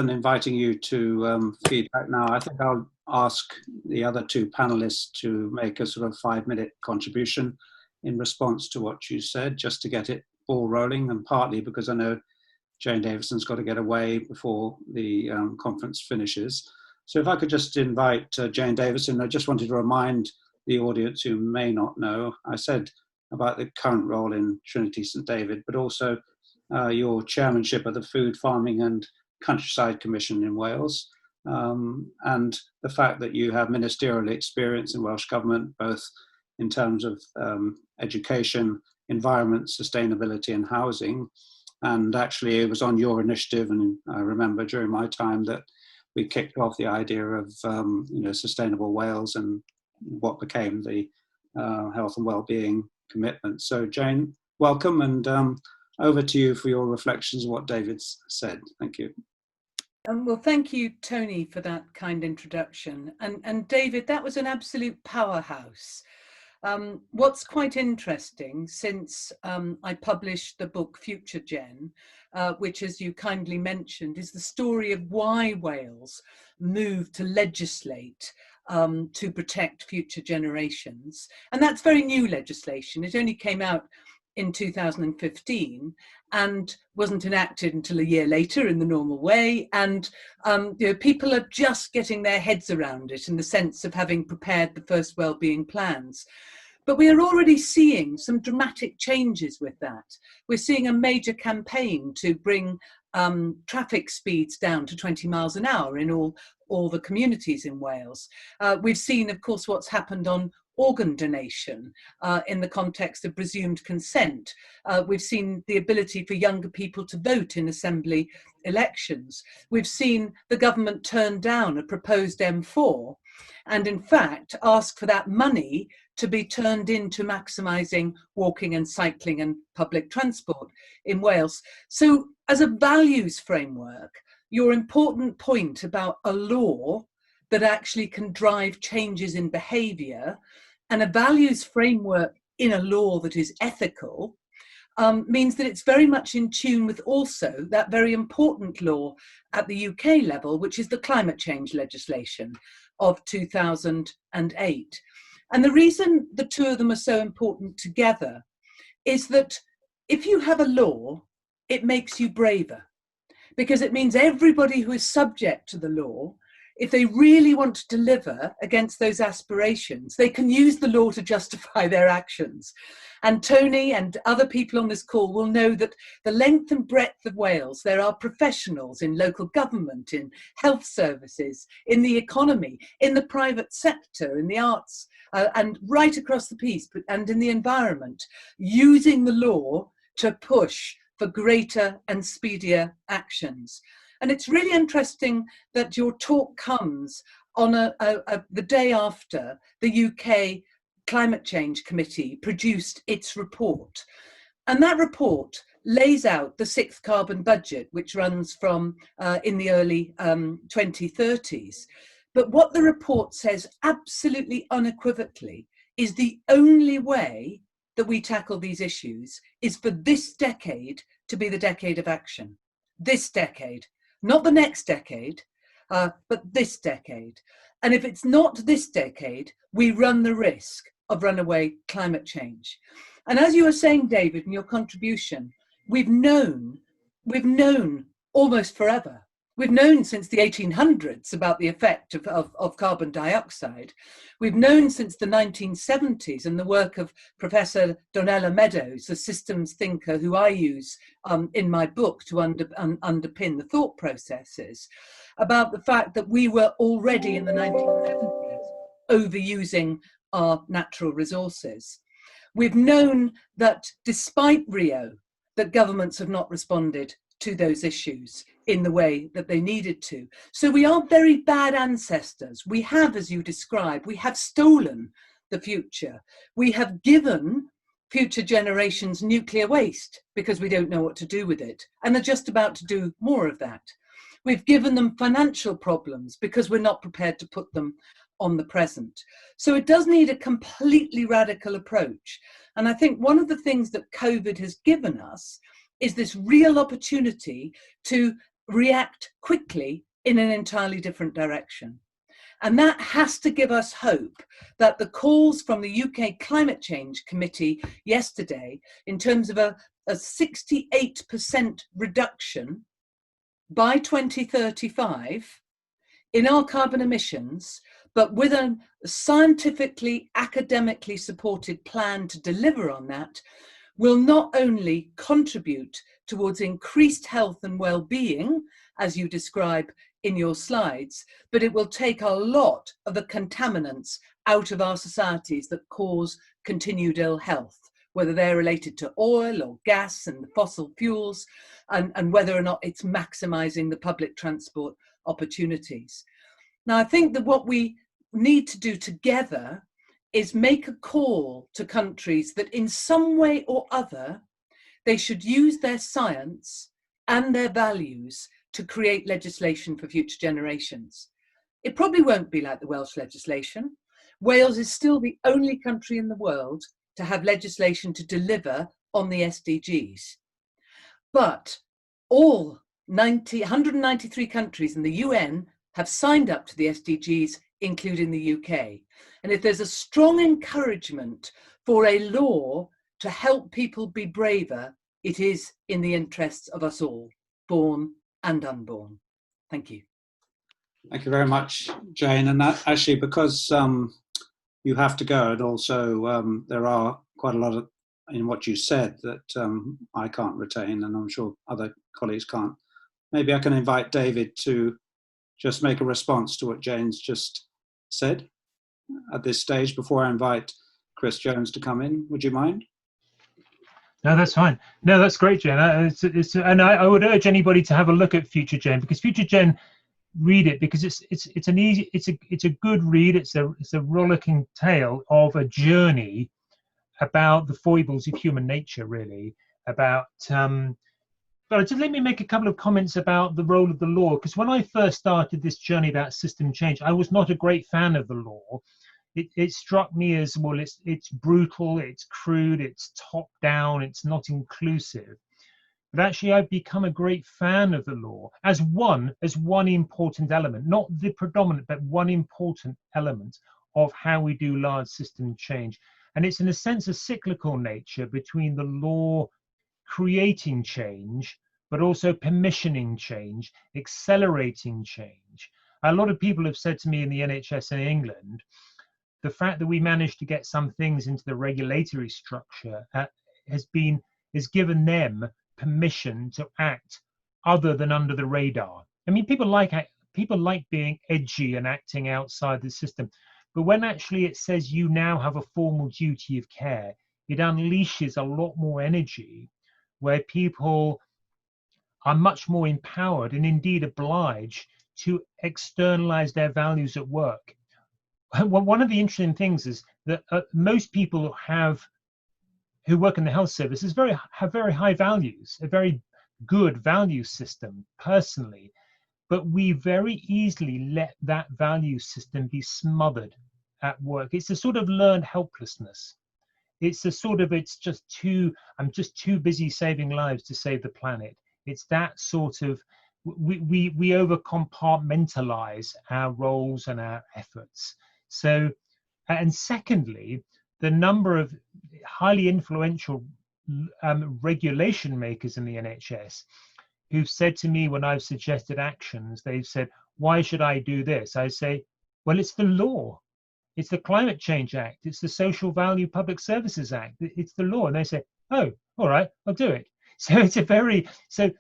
inviting you to feedback now, I think I'll ask the other 2 panelists to make a sort of 5-minute contribution in response to what you said, just to get it ball rolling, and partly because I know Jane Davidson's got to get away before the conference finishes. So if I could just invite Jane Davidson, I just wanted to remind the audience who may not know, I said about the current role in Trinity St David, but also your chairmanship of the Food, Farming and Countryside Commission in Wales, and the fact that you have ministerial experience in Welsh Government, both in terms of education, environment, sustainability and housing. And actually it was on your initiative, and I remember during my time that we kicked off the idea of sustainable Wales and what became the health and well-being commitment. So Jane, welcome, and over to you for your reflections on what David's said. Thank you. Well, thank you, Tony, for that kind introduction. And David, that was an absolute powerhouse. What's quite interesting, since I published the book Futuregen, which, as you kindly mentioned, is the story of why Wales moved to legislate to protect future generations. And that's very new legislation. It only came out in 2015 and wasn't enacted until a year later in the normal way. And people are just getting their heads around it in the sense of having prepared the first wellbeing plans. But we are already seeing some dramatic changes with that. We're seeing a major campaign to bring traffic speeds down to 20 miles an hour in all the communities in Wales. We've seen, of course, what's happened on organ donation in the context of presumed consent. We've seen the ability for younger people to vote in assembly elections. We've seen the government turn down a proposed M4 and in fact ask for that money to be turned into maximising walking and cycling and public transport in Wales. So as a values framework, your important point about a law that actually can drive changes in behaviour and a values framework in a law that is ethical means that it's very much in tune with also that very important law at the UK level, which is the climate change legislation of 2008. And the reason the two of them are so important together is that if you have a law, it makes you braver, because it means everybody who is subject to the law, if they really want to deliver against those aspirations, they can use the law to justify their actions. And Tony and other people on this call will know that the length and breadth of Wales, there are professionals in local government, in health services, in the economy, in the private sector, in the arts, and right across the piece, and in the environment, using the law to push for greater and speedier actions. And it's really interesting that your talk comes on the day after the UK Climate Change Committee produced its report. And that report lays out the 6th carbon budget, which runs from in the early 2030s. But what the report says absolutely unequivocally is the only way that we tackle these issues is for this decade to be the decade of action. This decade. Not the next decade, but this decade. And if it's not this decade, we run the risk of runaway climate change. And as you were saying, David, in your contribution, we've known almost forever. We've known since the 1800s about the effect of carbon dioxide. We've known since the 1970s and the work of Professor Donella Meadows, a systems thinker who I use in my book to underpin the thought processes, about the fact that we were already in the 1970s overusing our natural resources. We've known that despite Rio, that governments have not responded to those issues in the way that they needed to. So we are very bad ancestors. We have, as you described, we have stolen the future. We have given future generations nuclear waste because we don't know what to do with it. And they're just about to do more of that. We've given them financial problems because we're not prepared to put them on the present. So it does need a completely radical approach. And I think one of the things that COVID has given us is this real opportunity to react quickly in an entirely different direction. And that has to give us hope that the calls from the UK Climate Change Committee yesterday, in terms of a 68% reduction by 2035 in our carbon emissions, but with a scientifically, academically supported plan to deliver on that, will not only contribute towards increased health and well-being, as you describe in your slides, but it will take a lot of the contaminants out of our societies that cause continued ill health, whether they're related to oil or gas and fossil fuels, and whether or not it's maximising the public transport opportunities. Now, I think that what we need to do together is make a call to countries that in some way or other, they should use their science and their values to create legislation for future generations. It probably won't be like the Welsh legislation. Wales is still the only country in the world to have legislation to deliver on the SDGs. But all 193 countries in the UN have signed up to the SDGs, including the UK. And if there's a strong encouragement for a law to help people be braver, it is in the interests of us all, born and unborn. Thank you. Thank you very much, Jane. And that actually, because you have to go, and also there are quite a lot of in what you said that I can't retain, and I'm sure other colleagues can't. Maybe I can invite David to just make a response to what Jane's just said at this stage before I invite Chris Jones to come in. Would you mind? No, that's fine. No, that's great, Jen. And I would urge anybody to have a look at futuregen, because futuregen, read it, because it's a good read. It's a rollicking tale of a journey about the foibles of human nature, really. But just let me make a couple of comments about the role of the law, because when I first started this journey about system change, I was not a great fan of the law. It struck me as, well, it's brutal, it's crude, it's top down, it's not inclusive. But actually, I've become a great fan of the law as one important element, not the predominant, but one important element of how we do large system change. And it's in a sense a cyclical nature between the law creating change, but also permissioning change, accelerating change. A lot of people have said to me in the NHS in England, the fact that we managed to get some things into the regulatory structure has given them permission to act other than under the radar. I mean, people like being edgy and acting outside the system, but when actually it says you now have a formal duty of care, it unleashes a lot more energy, where people are much more empowered and indeed obliged to externalize their values at work. One of the interesting things is that most people who work in the health service have very high values, a very good value system personally, but we very easily let that value system be smothered at work. It's a sort of learned helplessness. It's I'm just too busy saving lives to save the planet. It's that sort of, we over compartmentalize our roles and our efforts. So, and secondly, the number of highly influential regulation makers in the NHS who've said to me when I've suggested actions, they've said, why should I do this? I say, well, it's the law. It's the Climate Change Act. It's the Social Value Public Services Act. It's the law. And they say, oh, all right, I'll do it. So it's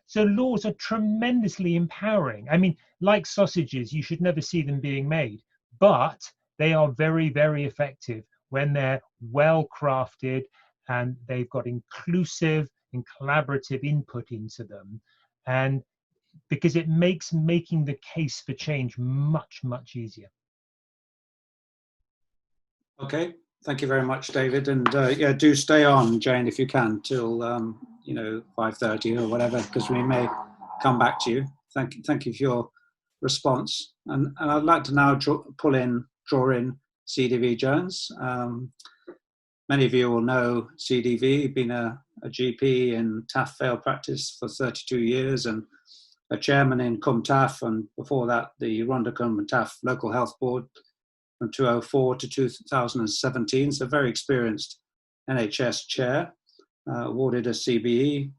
so laws are tremendously empowering. I mean, like sausages, you should never see them being made, but they are very, very effective when they're well crafted and they've got inclusive and collaborative input into them, and because it makes making the case for change much, much easier. Okay, thank you very much, David. And yeah, do stay on, Jane, if you can, till 5:30 or whatever, because we may come back to you. Thank you for your response. And I'd like to now draw in CDV Jones. Many of you will know CDV, been a GP in TAF failed practice for 32 years and a chairman in TAF, and before that the Rhondda and TAF Local Health Board from 2004 to 2017, so very experienced NHS chair, awarded a CBE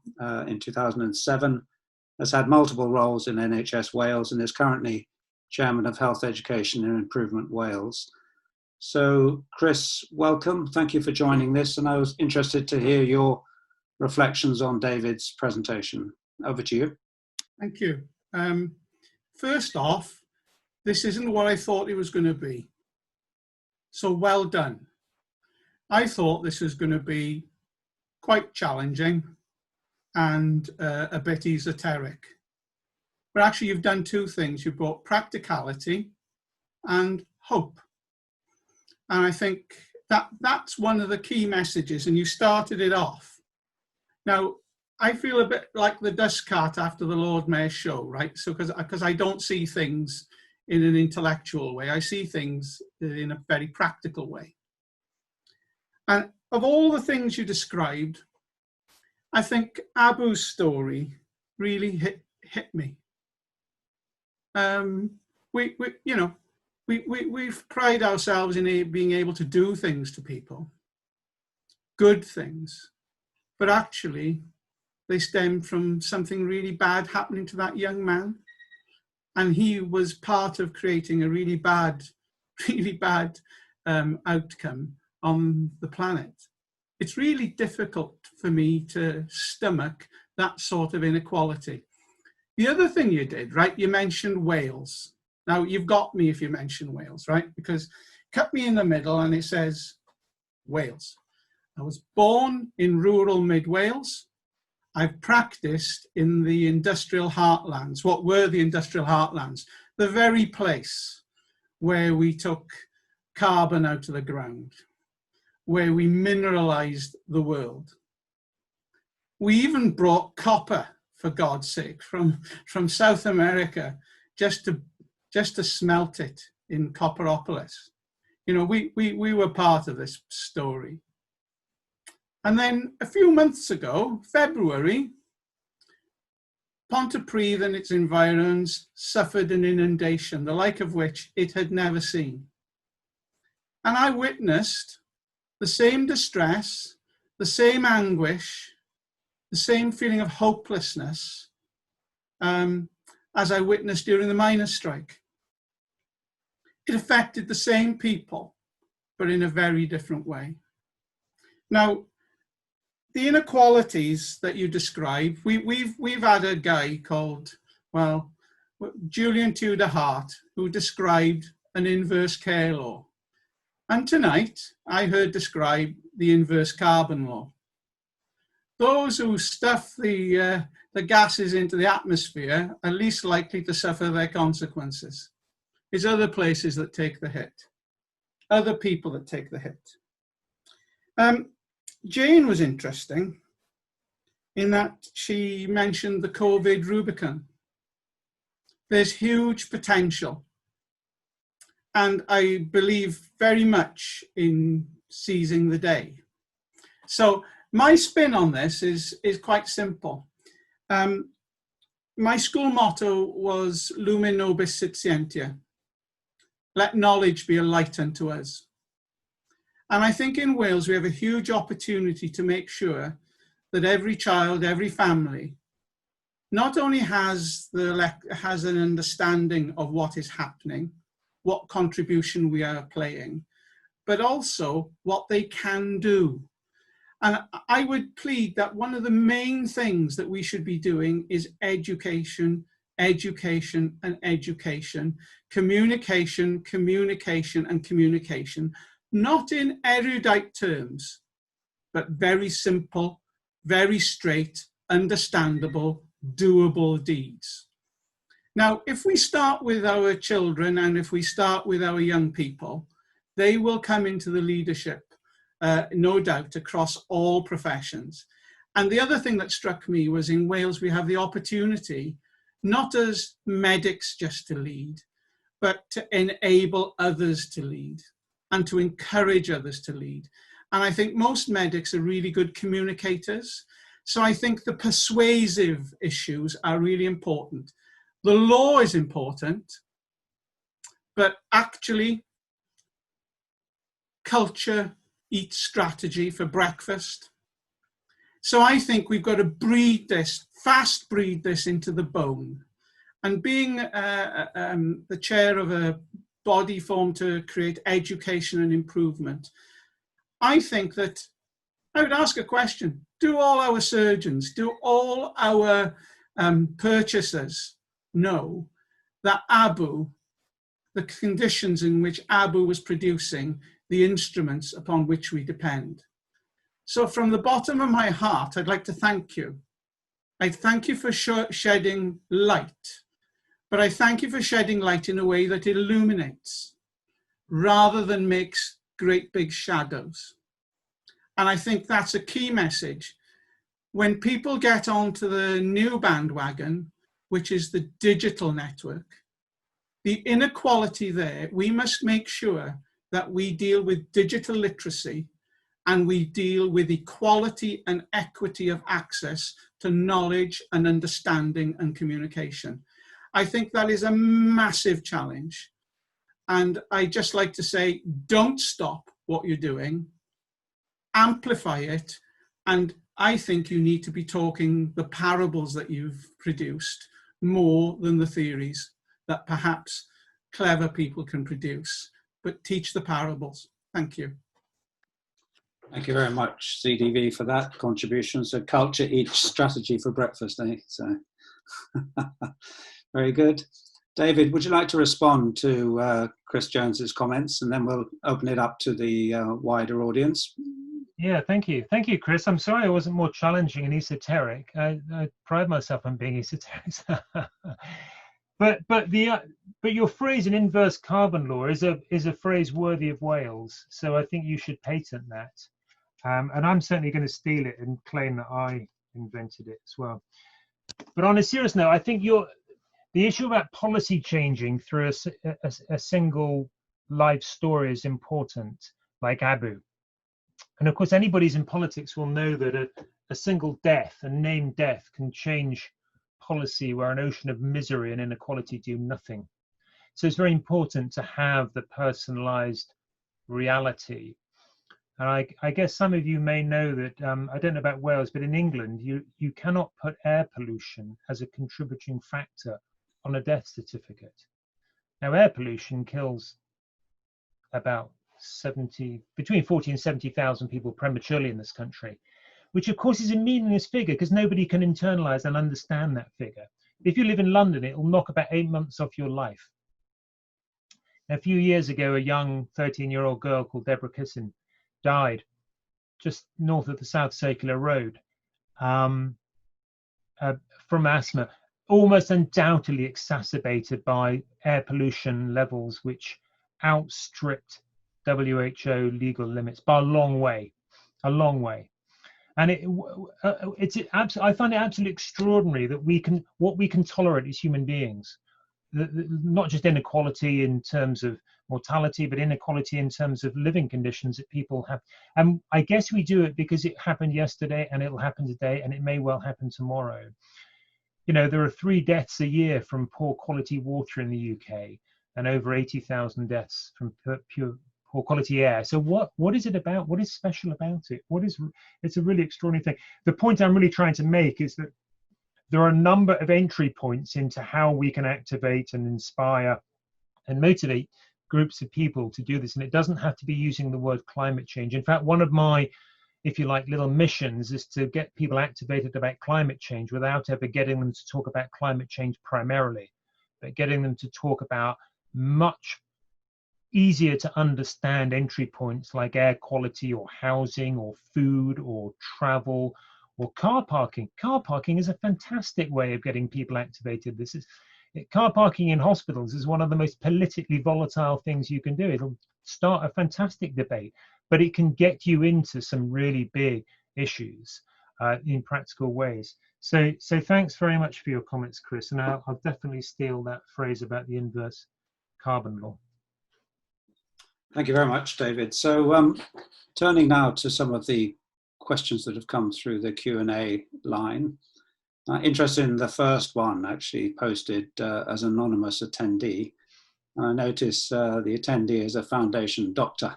in 2007, has had multiple roles in NHS Wales and is currently chairman of Health Education and Improvement Wales. So Chris, welcome. Thank you for joining this, and I was interested to hear your reflections on David's presentation. Over to you. Thank you. First off, this isn't what I thought it was going to be. So well done. I thought this was going to be quite challenging and a bit esoteric. But actually you've done two things. You brought practicality and hope. And I think that's one of the key messages, and you started it off. Now, I feel a bit like the dust cart after the Lord Mayor's show, right? So because I don't see things in an intellectual way, I see things in a very practical way. And of all the things you described, I think Abu's story really hit me. We've prided ourselves in being able to do things to people, good things, but actually they stemmed from something really bad happening to that young man. And he was part of creating a really bad outcome on the planet. It's really difficult for me to stomach that sort of inequality. The other thing you did, right, you mentioned Wales. Now, you've got me if you mention Wales, right? Because cut me in the middle and it says Wales. I was born in rural mid-Wales. I've practiced in the industrial heartlands. What were the industrial heartlands? The very place where we took carbon out of the ground, where we mineralized the world. We even brought copper, for God's sake, from South America just to smelt it in Copperopolis. You know, we were part of this story. And then a few months ago, February, Pontypridd and its environs suffered an inundation, the like of which it had never seen. And I witnessed the same distress, the same anguish, the same feeling of hopelessness as I witnessed during the miners' strike. It affected the same people, but in a very different way. Now, the inequalities that you describe, we've had a guy called, well, Julian Tudor Hart, who described an inverse care law. And tonight, I heard describe the inverse carbon law. Those who stuff the gases into the atmosphere are least likely to suffer their consequences. It's other places that take the hit, other people that take the hit. Jane was interesting in that she mentioned the COVID Rubicon. There's huge potential, and I believe very much in seizing the day. So my spin on this is quite simple. My school motto was Lumen Nobis Sit Scientia. Let knowledge be a light unto us. And I think in Wales, we have a huge opportunity to make sure that every child, every family, not only has an understanding of what is happening, what contribution we are playing, but also what they can do. And I would plead that one of the main things that we should be doing is education, education, and education, communication, communication, and communication. not in erudite terms, but very simple, very straight, understandable, doable deeds. Now, if we start with our children and if we start with our young people, they will come into the leadership, no doubt, across all professions. And the other thing that struck me was in Wales, we have the opportunity, not as medics just to lead, but to enable others to lead and to encourage others to lead. And I think most medics are really good communicators. So I think the persuasive issues are really important. The law is important, but actually culture eats strategy for breakfast. So I think we've got to breed this, fast breed this into the bone. And being the chair of a body formed to create education and improvement, I think that I would ask a question. Do all our surgeons, do all our purchasers know that Abu, the conditions in which Abu was producing the instruments upon which we depend? So from the bottom of my heart, I'd like to thank you. I thank you for shedding light, but I thank you for shedding light in a way that illuminates rather than makes great big shadows. And I think that's a key message. When people get onto the new bandwagon, which is the digital network, the inequality there, we must make sure that we deal with digital literacy and we deal with equality and equity of access to knowledge and understanding and communication. I think that is a massive challenge. And I just like to say, don't stop what you're doing, amplify it. And I think you need to be talking the parables that you've produced more than the theories that perhaps clever people can produce, but teach the parables. Thank you. Thank you very much, CDV, for that contribution. So culture eats strategy for breakfast, eh? So very good. David, would you like to respond to Chris Jones's comments, and then we'll open it up to the wider audience? Yeah, thank you. Thank you, Chris. I'm sorry I wasn't more challenging and esoteric. I pride myself on being esoteric. But your phrase, an inverse carbon law, is a phrase worthy of Wales. So I think you should patent that. And I'm certainly going to steal it and claim that I invented it as well. But on a serious note, I think the issue about policy changing through a single life story is important, like Abu. And of course, anybody who's in politics will know that a single death, a named death, can change policy where an ocean of misery and inequality do nothing. So it's very important to have the personalized reality. And I guess some of you may know that, I don't know about Wales, but in England, you cannot put air pollution as a contributing factor on a death certificate. Now, air pollution kills about between 40 and 70,000 people prematurely in this country, which of course is a meaningless figure because nobody can internalize and understand that figure. If you live in London, it will knock about 8 months off your life. A few years ago, a young 13-year-old girl called Deborah Kissin died just north of the South Circular Road from asthma, almost undoubtedly exacerbated by air pollution levels which outstripped WHO legal limits by a long way. And I find it absolutely extraordinary that what we can tolerate as human beings, not just inequality in terms of mortality, but inequality in terms of living conditions that people have. And I guess we do it because it happened yesterday and it will happen today and it may well happen tomorrow. You know, there are 3 deaths a year from poor quality water in the UK and over 80,000 deaths from poor quality air. So what is it about? What is special about it? It's a really extraordinary thing. The point I'm really trying to make is that there are a number of entry points into how we can activate and inspire and motivate groups of people to do this. And it doesn't have to be using the word climate change. In fact, one of my, if you like, little missions is to get people activated about climate change without ever getting them to talk about climate change primarily, but getting them to talk about much easier to understand entry points like air quality or housing or food or travel or car parking. Car parking is a fantastic way of getting people activated. Car parking in hospitals is one of the most politically volatile things you can do. It'll start a fantastic debate, but it can get you into some really big issues in practical ways. So thanks very much for your comments, Chris, and I'll definitely steal that phrase about the inverse carbon law. Thank you very much, David. So turning now to some of the questions that have come through the Q&A line. Interested in the first one, actually posted as anonymous attendee. I notice the attendee is a foundation doctor,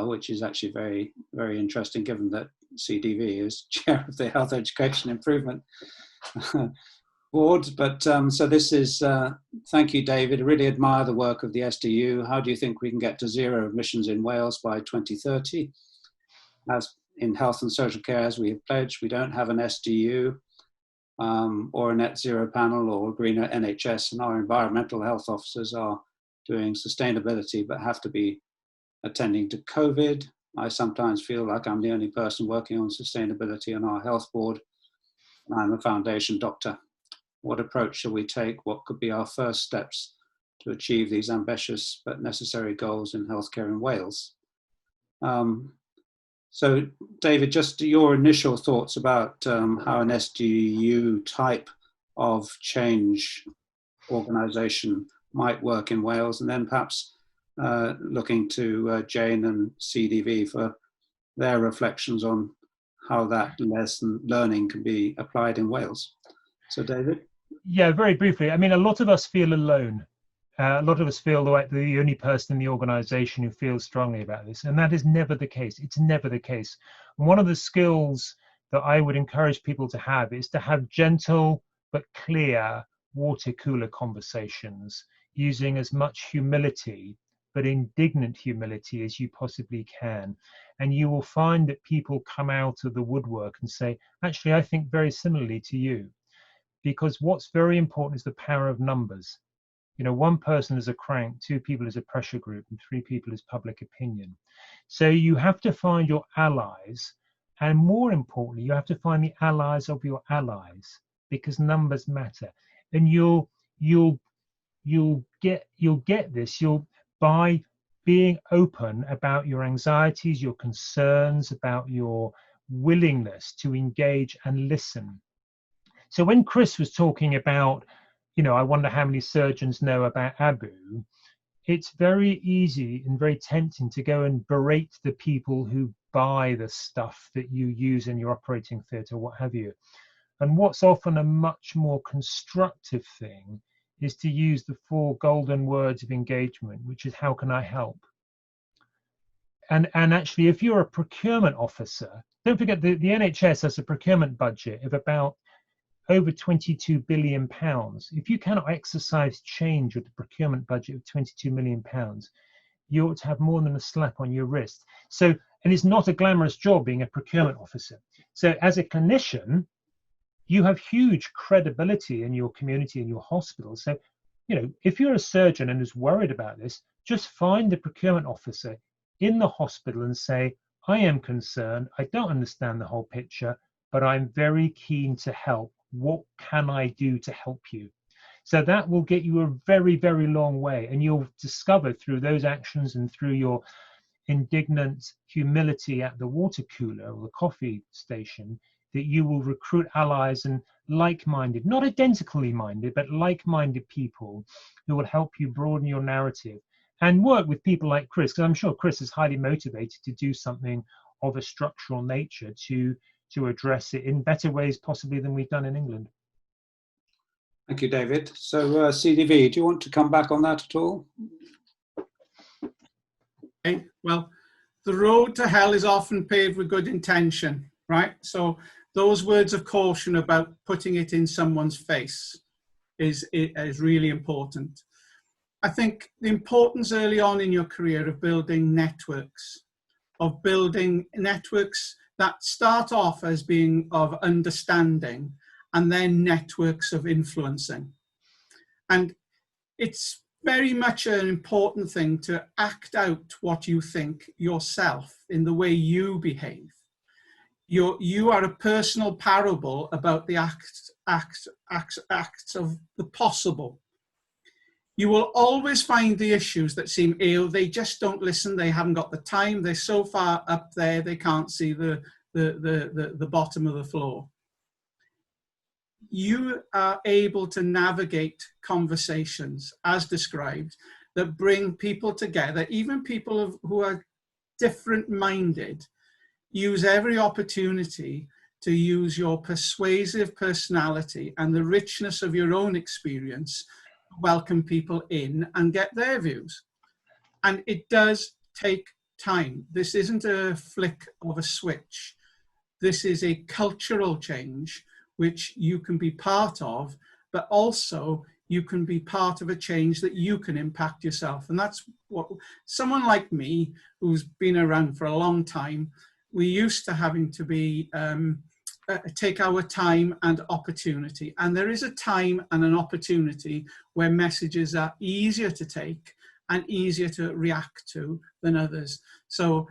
which is actually very, very interesting given that CDV is chair of the Health Education Improvement Board. But so this is, thank you, David. I really admire the work of the SDU. How do you think we can get to zero emissions in Wales by 2030? As in health and social care, as we have pledged, we don't have an SDU or a net zero panel or greener NHS, and our environmental health officers are doing sustainability but have to be attending to COVID. I sometimes feel like I'm the only person working on sustainability on our health board. I'm a foundation doctor. What approach shall we take? What could be our first steps to achieve these ambitious but necessary goals in healthcare in Wales? So, David, just your initial thoughts about how an SDU type of change organisation might work in Wales, and then perhaps looking to Jane and CDV for their reflections on how that learning can be applied in Wales. So, David? Yeah, very briefly. I mean, a lot of us feel alone. A lot of us feel like the only person in the organisation who feels strongly about this, and that is never the case. It's never the case. And one of the skills that I would encourage people to have is to have gentle but clear water cooler conversations, using as much humility, but indignant humility, as you possibly can. And you will find that people come out of the woodwork and say, actually, I think very similarly to you. Because what's very important is the power of numbers. You know, one person is a crank, two people is a pressure group, and three people is public opinion. So you have to find your allies, and more importantly, you have to find the allies of your allies, because numbers matter. And you'll get this by being open about your anxieties, your concerns, about your willingness to engage and listen. So when Chris was talking about, you know, I wonder how many surgeons know about ABU, it's very easy and very tempting to go and berate the people who buy the stuff that you use in your operating theatre, what have you. And what's often a much more constructive thing is to use the 4 golden words of engagement, which is, how can I help? And actually, if you're a procurement officer, don't forget the NHS has a procurement budget of about over £22 billion. If you cannot exercise change with the procurement budget of £22 million, you ought to have more than a slap on your wrist. So, and it's not a glamorous job being a procurement officer. So as a clinician, you have huge credibility in your community, in your hospital. So, you know, if you're a surgeon and is worried about this, just find the procurement officer in the hospital and say, I am concerned, I don't understand the whole picture, but I'm very keen to help. What can I do to help you? So that will get you a very, very long way. And you'll discover through those actions and through your indignant humility at the water cooler or the coffee station, that you will recruit allies and like-minded, not identically minded, but like-minded people who will help you broaden your narrative and work with people like Chris, because I'm sure Chris is highly motivated to do something of a structural nature to address it in better ways possibly than we've done in England. Thank you, David. So CDV, do you want to come back on that at all? Okay. Well, the road to hell is often paved with good intention, right? So those words of caution about putting it in someone's face is really important. I think the importance early on in your career of building networks that start off as being of understanding and then networks of influencing. And it's very much an important thing to act out what you think yourself in the way you behave. You are a personal parable about the acts of the possible. You will always find the issues that seem ill. They just don't listen. They haven't got the time. They're so far up there, they can't see the bottom of the floor. You are able to navigate conversations as described that bring people together, even people who are different-minded. Use every opportunity to use your persuasive personality and the richness of your own experience to welcome people in and get their views. And it does take time. This isn't a flick of a switch. This is a cultural change which you can be part of, but also you can be part of a change that you can impact yourself. And that's what someone like me, who's been around for a long time, we used to having to be, take our time and opportunity. And there is a time and an opportunity where messages are easier to take and easier to react to than others. So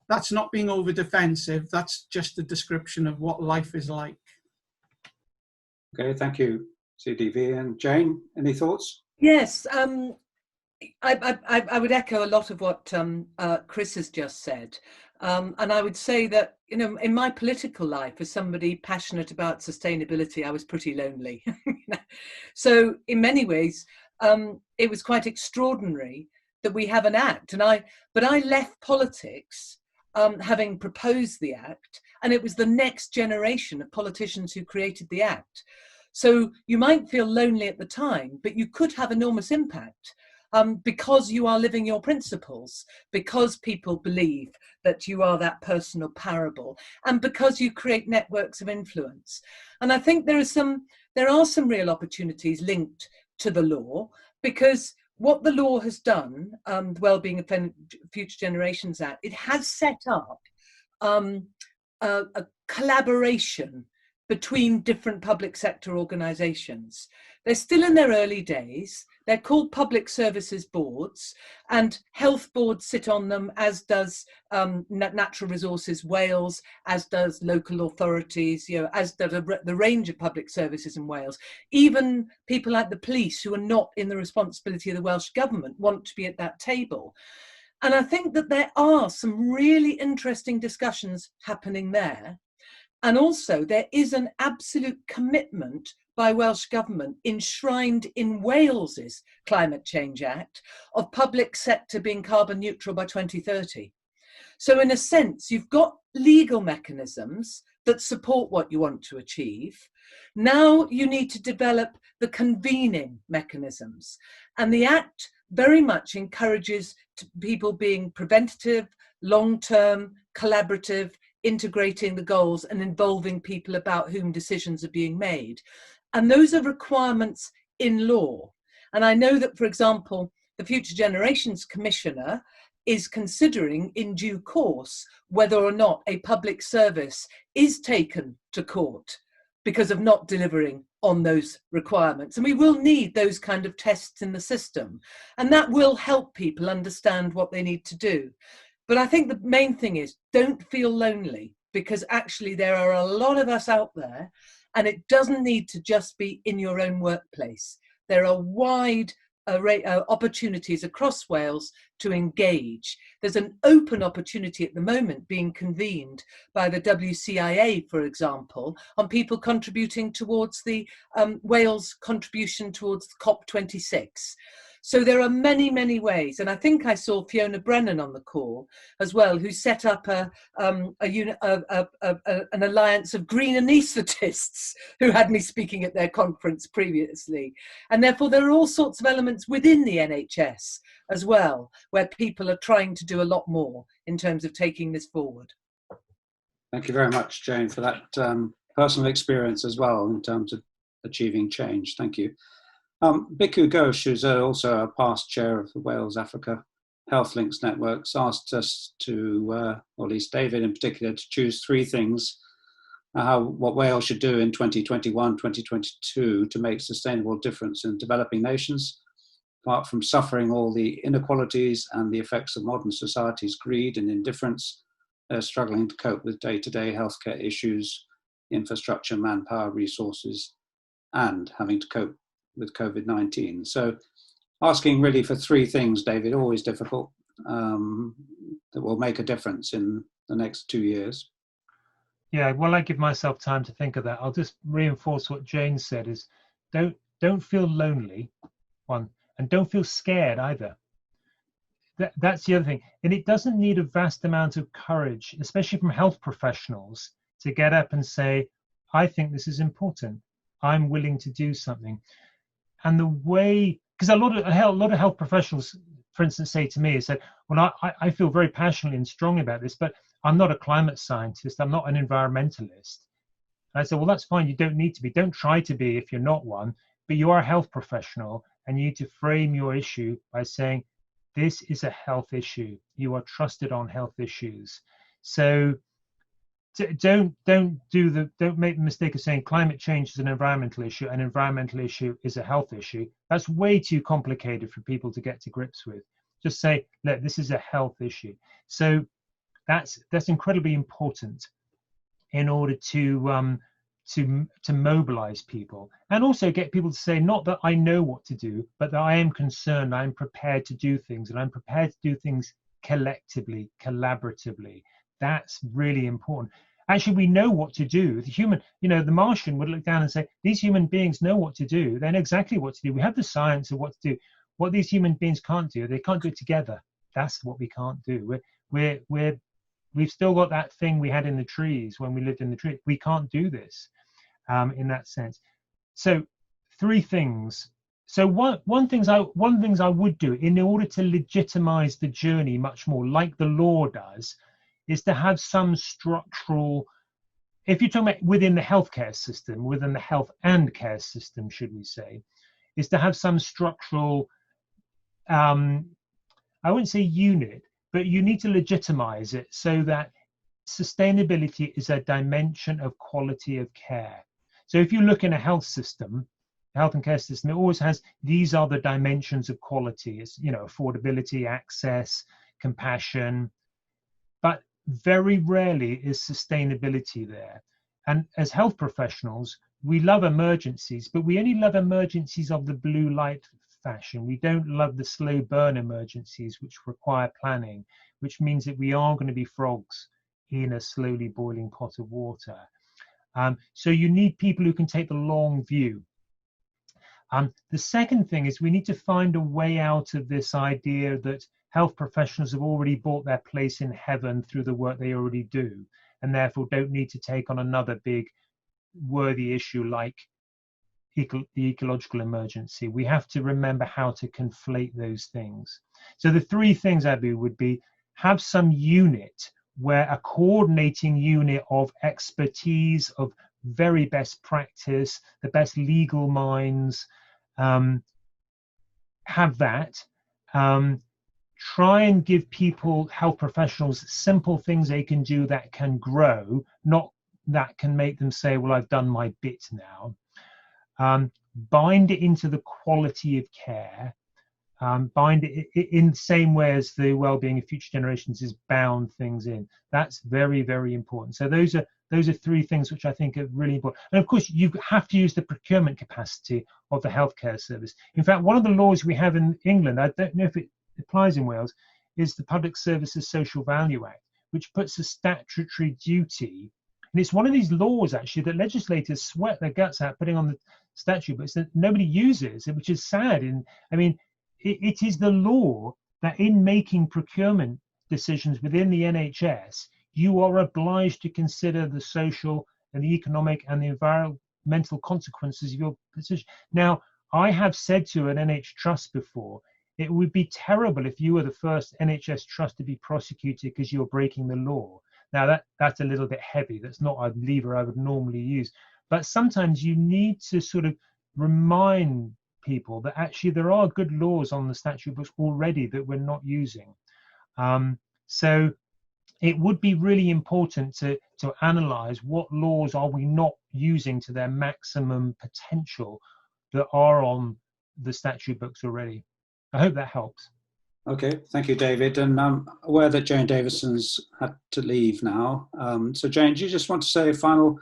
that's not being over defensive, that's just a description of what life is like. Okay, thank you, CDV. And Jane, any thoughts? Yes, I would echo a lot of what Chris has just said. And I would say that, you know, in my political life, as somebody passionate about sustainability, I was pretty lonely. So in many ways, it was quite extraordinary that we have an act. But I left politics having proposed the act, and it was the next generation of politicians who created the act. So you might feel lonely at the time, but you could have enormous impact. Because you are living your principles, because people believe that you are that personal parable, and because you create networks of influence. And I think there are some real opportunities linked to the law, because what the law has done, the Wellbeing of Future Generations Act, it has set up a collaboration between different public sector organisations. They're still in their early days. They're called public services boards, and health boards sit on them, as does Natural Resources Wales, as does local authorities, you know, as does the range of public services in Wales. Even people like the police, who are not in the responsibility of the Welsh Government, want to be at that table. And I think that there are some really interesting discussions happening there. And also there is an absolute commitment by Welsh Government enshrined in Wales's Climate Change Act of public sector being carbon neutral by 2030. So in a sense, you've got legal mechanisms that support what you want to achieve. Now you need to develop the convening mechanisms. And the Act very much encourages people being preventative, long-term, collaborative, integrating the goals and involving people about whom decisions are being made. And those are requirements in law. And I know that, for example, the Future Generations Commissioner is considering in due course whether or not a public service is taken to court because of not delivering on those requirements. And we will need those kind of tests in the system. And that will help people understand what they need to do. But I think the main thing is, don't feel lonely, because actually there are a lot of us out there, and it doesn't need to just be in your own workplace. There are wide array opportunities across Wales to engage. There's an open opportunity at the moment being convened by the WCIA, for example, on people contributing towards the Wales contribution towards COP26. So there are many, many ways. And I think I saw Fiona Brennan on the call as well, who set up an alliance of green anaesthetists who had me speaking at their conference previously. And therefore, there are all sorts of elements within the NHS as well, where people are trying to do a lot more in terms of taking this forward. Thank you very much, Jane, for that personal experience as well in terms of achieving change. Thank you. Bhikkhu Ghosh, who's also a past chair of the Wales Africa Health Links Networks, asked us to, or at least David in particular, to choose three things what Wales should do in 2021, 2022 to make sustainable difference in developing nations. apart from suffering all the inequalities and the effects of modern society's greed and indifference, they're struggling to cope with day-to-day healthcare issues, infrastructure, manpower, resources, and having to cope with COVID-19. So asking really for three things, David, always difficult, that will make a difference in the next 2 years. Yeah, well, I give myself time to think of that. I'll just reinforce what Jane said: is don't feel lonely, one, and don't feel scared either. That's the other thing. And it doesn't need a vast amount of courage, especially from health professionals, to get up and say, I think this is important. I'm willing to do something. And the way, because a lot of health professionals, for instance, say to me, said, well, I feel very passionately and strongly about this, but I'm not a climate scientist. I'm not an environmentalist. And I said, well, that's fine. You don't need to be. Don't try to be if you're not one, but you are a health professional, and you need to frame your issue by saying, this is a health issue. You are trusted on health issues. So don't make the mistake of saying climate change is an environmental issue, an environmental issue is a health issue. That's way too complicated for people to get to grips with. Just say, look, this is a health issue. So that's incredibly important in order to mobilize people, and also get people to say, not that I know what to do, but that I am concerned, I'm prepared to do things, and I'm prepared to do things collectively, collaboratively. That's really important. Actually, we know what to do. The human, the Martian would look down and say, these human beings know what to do. They know exactly what to do. We have the science of what to do. What these human beings can't do, they can't do it together. That's what we can't do. We've still got that thing we had in the trees when we lived in the trees. We can't do this in that sense. So three things. So one things I would do in order to legitimize the journey much more, like the law does, is to have some structural, if you're talking about within the healthcare system, within the health and care system, should we say, is to have some structural, I wouldn't say unit, but you need to legitimize it so that sustainability is a dimension of quality of care. So if you look in a health system, health and care system, it always has, these are the dimensions of quality. It's, affordability, access, compassion, but very rarely is sustainability there. And as health professionals, we love emergencies, but we only love emergencies of the blue light fashion. We don't love the slow burn emergencies, which require planning, which means that we are going to be frogs in a slowly boiling pot of water. So you need people who can take the long view. The second thing is we need to find a way out of this idea that health professionals have already bought their place in heaven through the work they already do, and therefore don't need to take on another big worthy issue like the ecological emergency. We have to remember how to conflate those things. So the three things I do would be, have some unit where a coordinating unit of expertise, of very best practice, the best legal minds, have that. Try and give people, health professionals, simple things they can do that can grow, not that can make them say, well, I've done my bit now. Bind it into the quality of care. Bind it in the same way as the well-being of future generations is bound things in. That's very, very important. So those are three things which I think are really important. And of course, you have to use the procurement capacity of the healthcare service. In fact, one of the laws we have in England, I don't know if it applies in Wales, is the Public Services Social Value Act, which puts a statutory duty. And it's one of these laws, actually, that legislators sweat their guts out putting on the statute, but nobody uses it, which is sad. It is the law that in making procurement decisions within the NHS, you are obliged to consider the social and the economic and the environmental consequences of your decision. Now, I have said to an NH trust before, it would be terrible if you were the first NHS trust to be prosecuted because you're breaking the law. Now, that's a little bit heavy. That's not a lever I would normally use. But sometimes you need to sort of remind people that actually there are good laws on the statute books already that we're not using. So it would be really important to analyze what laws are we not using to their maximum potential that are on the statute books already. I hope that helps. Okay, thank you, David. And I'm aware that Jane Davidson's had to leave now. So Jane, do you just want to say final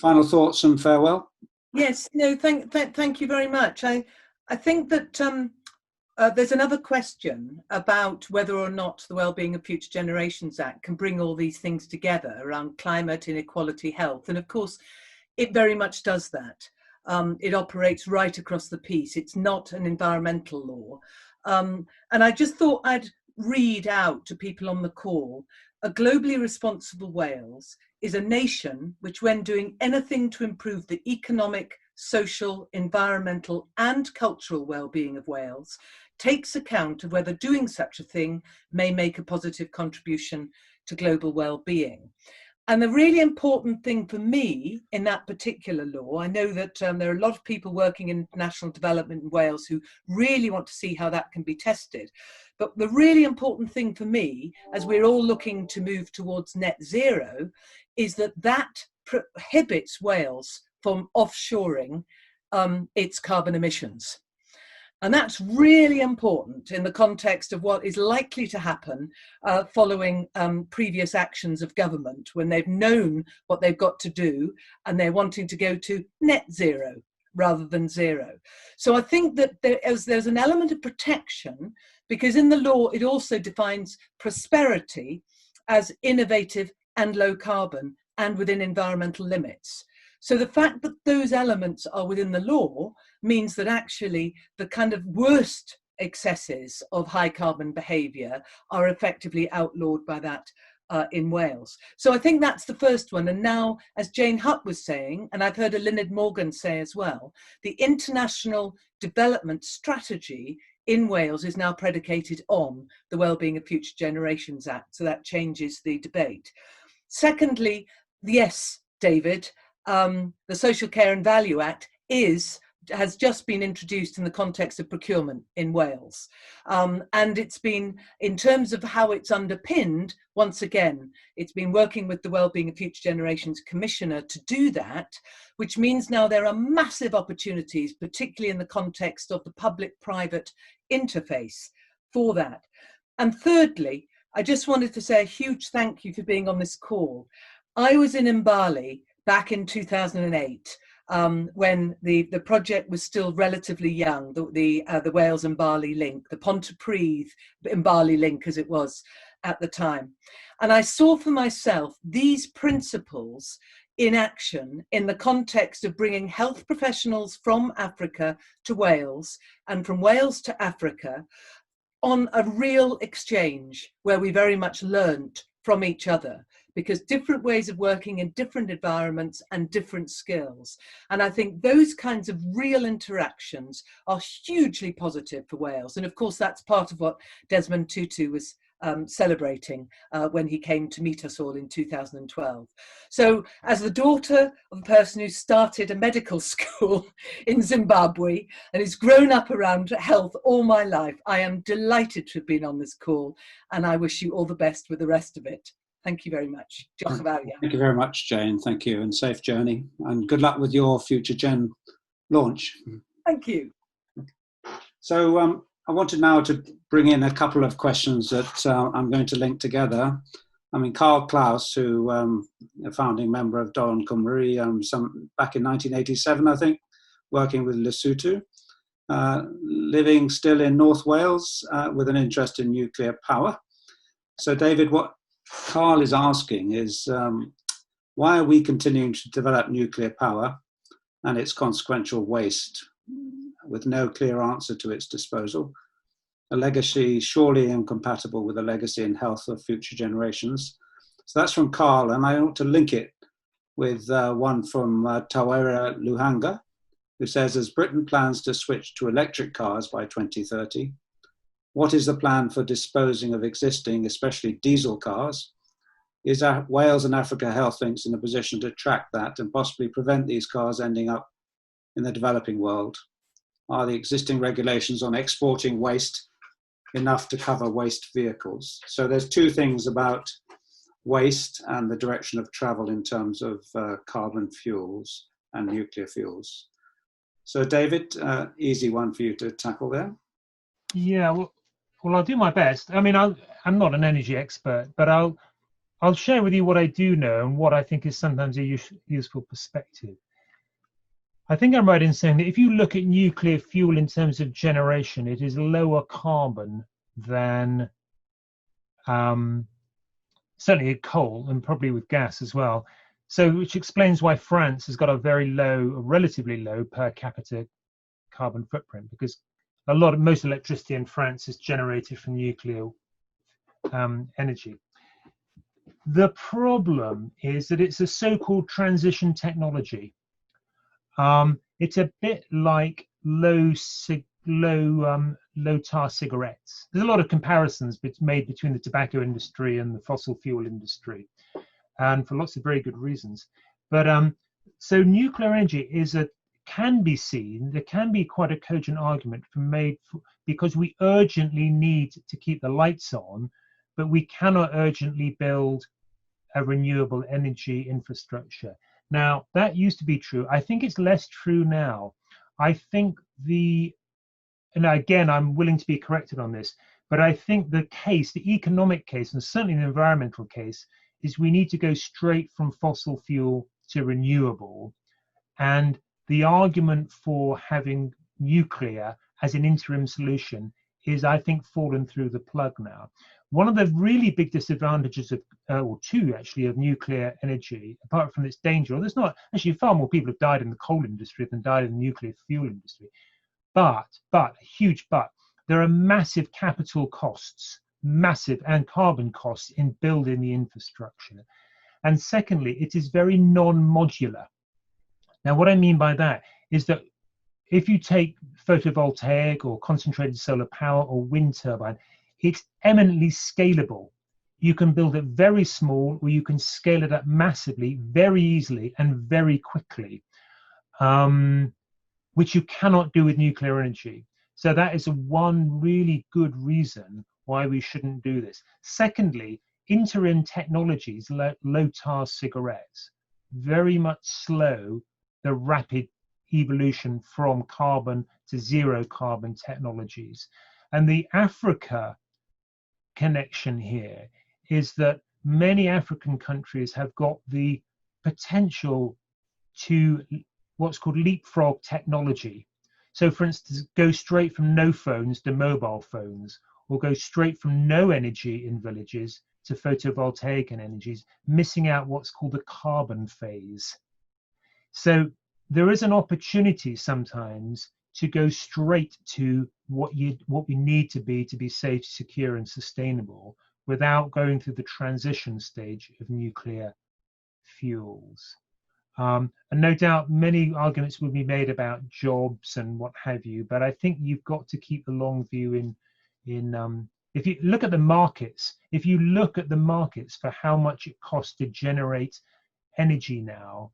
thoughts and farewell? Yes, no, thank you very much. I think that there's another question about whether or not the Wellbeing of Future Generations Act can bring all these things together around climate, inequality, health. And of course, it very much does that. It operates right across the piece. It's not an environmental law. And I just thought I'd read out to people on the call, a globally responsible Wales is a nation which, when doing anything to improve the economic, social, environmental and cultural well-being of Wales, takes account of whether doing such a thing may make a positive contribution to global well-being. And the really important thing for me in that particular law, I know that there are a lot of people working in international development in Wales who really want to see how that can be tested. But the really important thing for me, as we're all looking to move towards net zero, is that that prohibits Wales from offshoring its carbon emissions. And that's really important in the context of what is likely to happen following previous actions of government when they've known what they've got to do and they're wanting to go to net zero rather than zero. So I think that there's an element of protection, because in the law it also defines prosperity as innovative and low carbon and within environmental limits. So the fact that those elements are within the law means that actually the kind of worst excesses of high carbon behaviour are effectively outlawed by that in Wales. So I think that's the first one. And now, as Jane Hutt was saying, and I've heard Eluned Morgan say as well, the international development strategy in Wales is now predicated on the Wellbeing of Future Generations Act. So that changes the debate. Secondly, yes, David, the Social Care and Value Act has just been introduced in the context of procurement in Wales. And it's been, in terms of how it's underpinned, once again, it's been working with the Wellbeing of Future Generations Commissioner to do that, which means now there are massive opportunities, particularly in the context of the public-private interface for that. And thirdly, I just wanted to say a huge thank you for being on this call. I was in Mbali back in 2008, when the project was still relatively young, the Wales Mbali link, the Pontypridd Mbali link as it was at the time. And I saw for myself these principles in action in the context of bringing health professionals from Africa to Wales and from Wales to Africa on a real exchange where we very much learnt from each other, because different ways of working in different environments and different skills. And I think those kinds of real interactions are hugely positive for Wales. And of course, that's part of what Desmond Tutu was celebrating when he came to meet us all in 2012. So as the daughter of a person who started a medical school in Zimbabwe and has grown up around health all my life, I am delighted to have been on this call, and I wish you all the best with the rest of it. Thank you very much. Thank you very much, Jane. Thank you, and safe journey. And good luck with your Future Gen launch. Thank you. So I wanted now to bring in a couple of questions that I'm going to link together. I mean, Carl Klaus, who a founding member of Dawn Cymru, back in 1987, I think, working with Lesotho, living still in North Wales with an interest in nuclear power. So David, what Carl is asking is, why are we continuing to develop nuclear power and its consequential waste with no clear answer to its disposal? A legacy surely incompatible with a legacy in health of future generations. So that's from Carl, and I want to link it with one from Tawera Luhanga, who says, as Britain plans to switch to electric cars by 2030, what is the plan for disposing of existing, especially diesel cars? Is Wales and Africa Health Links in a position to track that and possibly prevent these cars ending up in the developing world? Are the existing regulations on exporting waste enough to cover waste vehicles? So there's two things about waste and the direction of travel in terms of carbon fuels and nuclear fuels. So David, easy one for you to tackle there. Yeah, well, I'll do my best. I mean, I'm not an energy expert, but I'll share with you what I do know and what I think is sometimes a useful perspective. I think I'm right in saying that if you look at nuclear fuel in terms of generation, it is lower carbon than certainly coal, and probably with gas as well. So, which explains why France has got a very low, relatively low per capita carbon footprint, because most electricity in France is generated from nuclear energy. The problem is that it's a so-called transition technology. It's a bit like low tar cigarettes. There's a lot of comparisons made between the tobacco industry and the fossil fuel industry, and for lots of very good reasons. But so nuclear energy can be seen. There can be quite a cogent argument because we urgently need to keep the lights on, but we cannot urgently build a renewable energy infrastructure. Now, that used to be true. I think it's less true now. I think and again, I'm willing to be corrected on this, but I think the economic case, and certainly the environmental case, is we need to go straight from fossil fuel to renewable. And the argument for having nuclear as an interim solution is, I think, fallen through the plug now. One of the really big disadvantages or two actually, of nuclear energy, apart from its danger, there's not actually far more people have died in the coal industry than died in the nuclear fuel industry. But huge but, there are massive capital costs, massive, and carbon costs in building the infrastructure. And secondly, it is very non-modular. Now, what I mean by that is that if you take photovoltaic or concentrated solar power or wind turbine, it's eminently scalable. You can build it very small, or you can scale it up massively, very easily and very quickly, which you cannot do with nuclear energy. So that is one really good reason why we shouldn't do this. Secondly, interim technologies like low tar cigarettes very much slow the rapid evolution from carbon to zero carbon technologies. And the Africa connection here is that many African countries have got the potential to what's called leapfrog technology. So for instance, go straight from no phones to mobile phones, or go straight from no energy in villages to photovoltaic energies, missing out what's called the carbon phase. So there is an opportunity sometimes to go straight to what we need to be safe, secure, and sustainable, without going through the transition stage of nuclear fuels. And no doubt many arguments will be made about jobs and what have you, but I think you've got to keep the long view if you look at the markets, for how much it costs to generate energy now,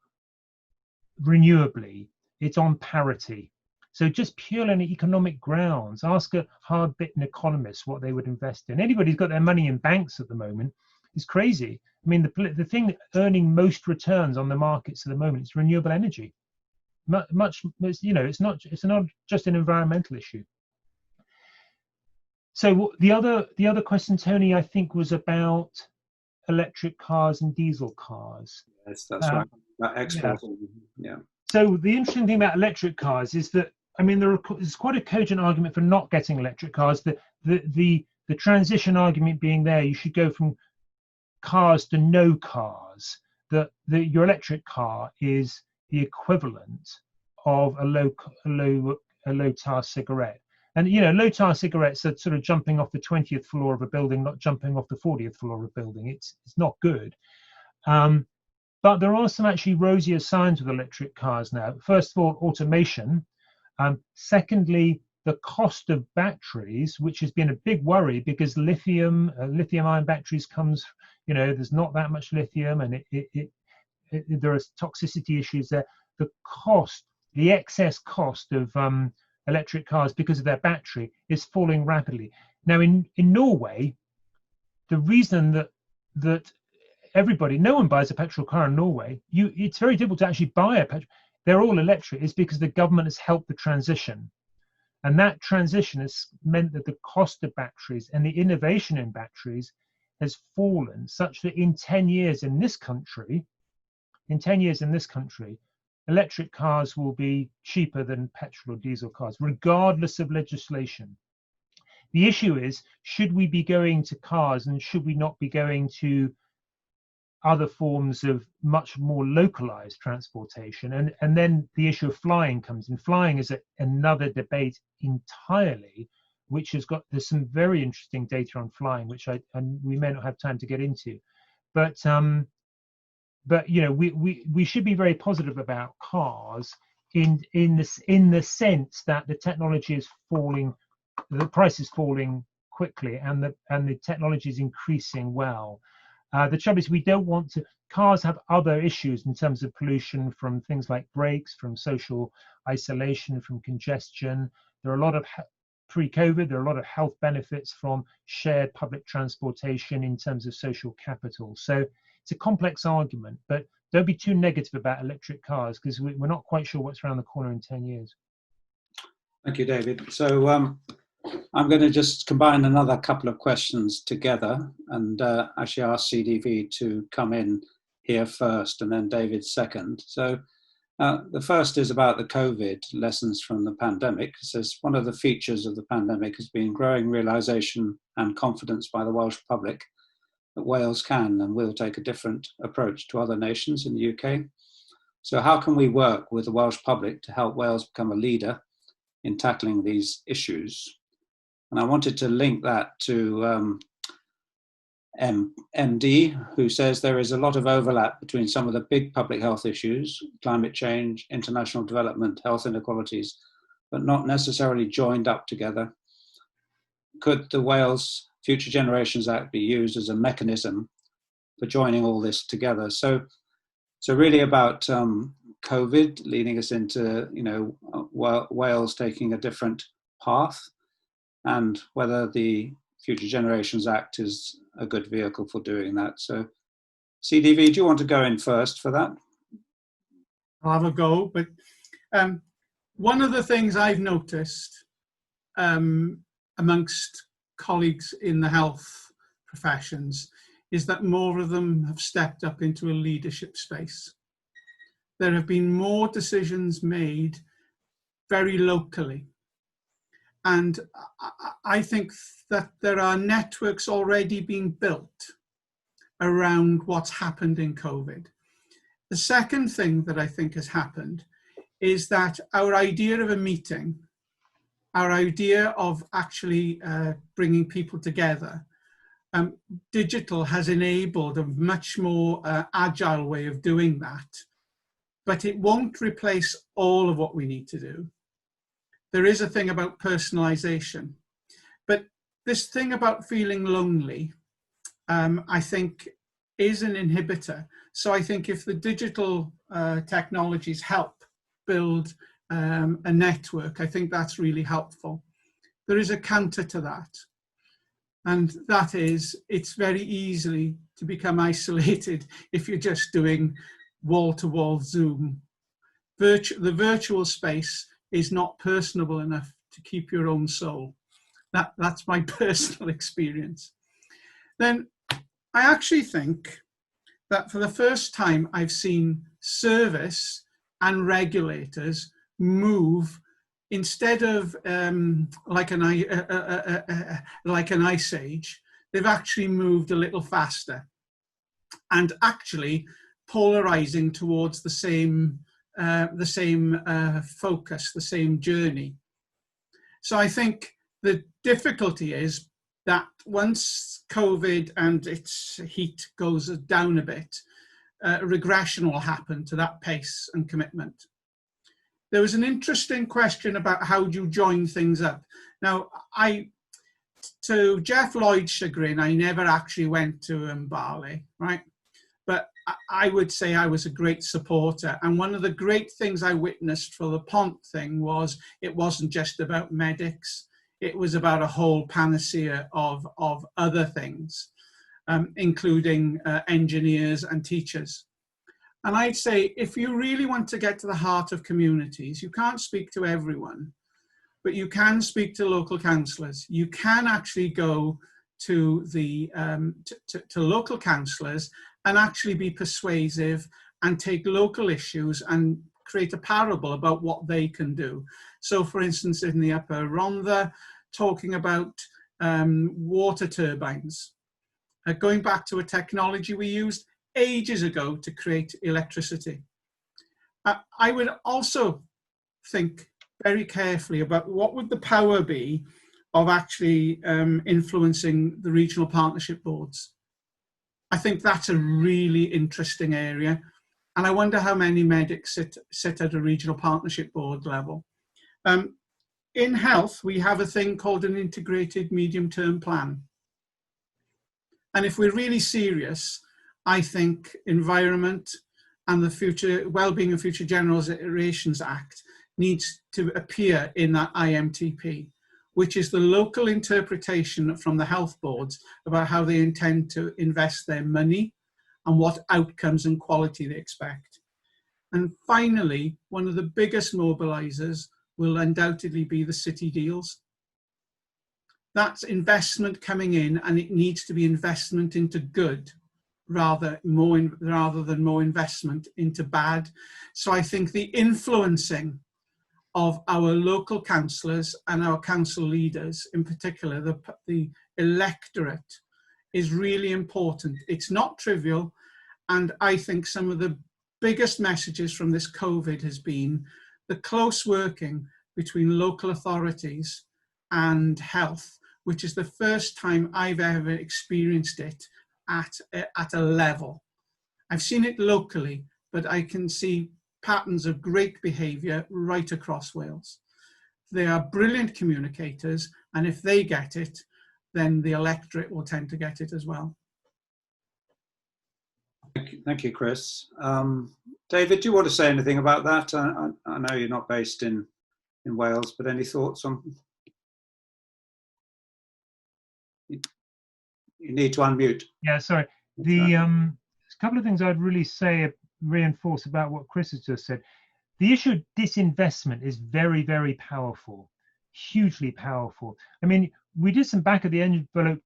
renewably, it's on parity. So just purely on economic grounds, ask a hard-bitten economist what they would invest in. Anybody who's got their money in banks at the moment is crazy. I mean, the thing earning most returns on the markets at the moment is renewable energy. It's not just an environmental issue. So the other question, Tony, I think was about electric cars and diesel cars. Yes, that's right. About exporting. Yeah. So the interesting thing about electric cars is that, I mean, there's quite a cogent argument for not getting electric cars. The transition argument being there, you should go from cars to no cars. Your electric car is the equivalent of a low tar cigarette. And low tar cigarettes are sort of jumping off the 20th floor of a building, not jumping off the 40th floor of a building. It's not good. But there are some actually rosier signs with electric cars now. First of all, automation. Secondly, the cost of batteries, which has been a big worry because lithium-ion batteries comes, there's not that much lithium, and there are toxicity issues there. The excess cost of electric cars because of their battery is falling rapidly. Now, in Norway, the reason that no one buys a petrol car in Norway, it's very difficult to actually buy a petrol. They're all electric. Is because the government has helped the transition. And that transition has meant that the cost of batteries and the innovation in batteries has fallen such that in 10 years in this country, electric cars will be cheaper than petrol or diesel cars, regardless of legislation. The issue is, should we be going to cars and should we not be going to other forms of much more localized transportation? And then the issue of flying comes in. Flying is another debate entirely, which there's some very interesting data on flying, which we may not have time to get into. But you know, we should be very positive about cars in the sense that the technology is falling, the price is falling quickly, and the technology is increasing well. The trouble is, we don't want to. Cars have other issues in terms of pollution from things like brakes, from social isolation, from congestion. There are a lot of pre-COVID. There are a lot of health benefits from shared public transportation in terms of social capital. So it's a complex argument, but don't be too negative about electric cars, because we're not quite sure what's around the corner in 10 years. Thank you, David. So I'm going to just combine another couple of questions together and actually ask CDV to come in here first and then David second. So the first is about the COVID lessons from the pandemic. It says one of the features of the pandemic has been growing realisation and confidence by the Welsh public that Wales can and will take a different approach to other nations in the UK. So how can we work with the Welsh public to help Wales become a leader in tackling these issues? And I wanted to link that to MD, who says there is a lot of overlap between some of the big public health issues, climate change, international development, health inequalities, but not necessarily joined up together. Could the Wales Future Generations Act be used as a mechanism for joining all this together? So really about COVID leading us into, you know, Wales taking a different path, and whether the Future Generations Act is a good vehicle for doing that. So CDV, do you want to go in first for that? I'll have a go, but one of the things I've noticed amongst colleagues in the health professions is that more of them have stepped up into a leadership space. There have been more decisions made very locally. And I think that there are networks already being built around what's happened in COVID. The second thing that I think has happened is that our idea of a meeting, our idea of actually bringing people together, digital has enabled a much more agile way of doing that, but it won't replace all of what we need to do. There is a thing about personalization, but this thing about feeling lonely, I think, is an inhibitor. So I think if the digital technologies help build a network, I think that's really helpful. There is a counter to that, and that is it's very easy to become isolated if you're just doing wall-to-wall Zoom. The virtual space is not personable enough to keep your own soul. That's my personal experience. Then I actually think that for the first time I've seen service and regulators move, instead of like an ice age, they've actually moved a little faster and actually polarizing towards the same focus, the same journey. So I think the difficulty is that once COVID and its heat goes down a bit, regression will happen to that pace and commitment. There was an interesting question about how do you join things up. Now, to Jeff Lloyd's chagrin, I never actually went to Bali, right? But I would say I was a great supporter. And one of the great things I witnessed for the Pont thing was it wasn't just about medics. It was about a whole panacea of other things, including engineers and teachers. And I'd say if you really want to get to the heart of communities, you can't speak to everyone, but you can speak to local councillors. You can actually go to the to local councillors and actually be persuasive and take local issues and create a parable about what they can do. So for instance, in the Upper Rhondda, talking about water turbines, going back to a technology we used ages ago to create electricity. I would also think very carefully about what would the power be of actually influencing the regional partnership boards. I think that's a really interesting area. And I wonder how many medics sit at a regional partnership board level. In health, we have a thing called an integrated medium-term plan. And if we're really serious, I think environment and the Future Wellbeing and Future Generations Act needs to appear in that IMTP, which is the local interpretation from the health boards about how they intend to invest their money and what outcomes and quality they expect. And finally, one of the biggest mobilizers will undoubtedly be the city deals. That's investment coming in, and it needs to be investment into good rather than more investment into bad. So I think the influencing of our local councillors and our council leaders, in particular the electorate, is really important. It's not trivial, and I think some of the biggest messages from this COVID has been the close working between local authorities and health, which is the first time I've ever experienced it at a level. I've seen it locally, but I can see patterns of great behaviour right across Wales. They are brilliant communicators, and if they get it, then the electorate will tend to get it as well. Thank you, Chris. David, do you want to say anything about that? I know you're not based in Wales, but any thoughts on? You need to unmute. Yeah, sorry. A couple of things I'd really say, reinforce about what Chris has just said. The issue of disinvestment is very, very powerful, hugely powerful. I mean, we did some back of the envelope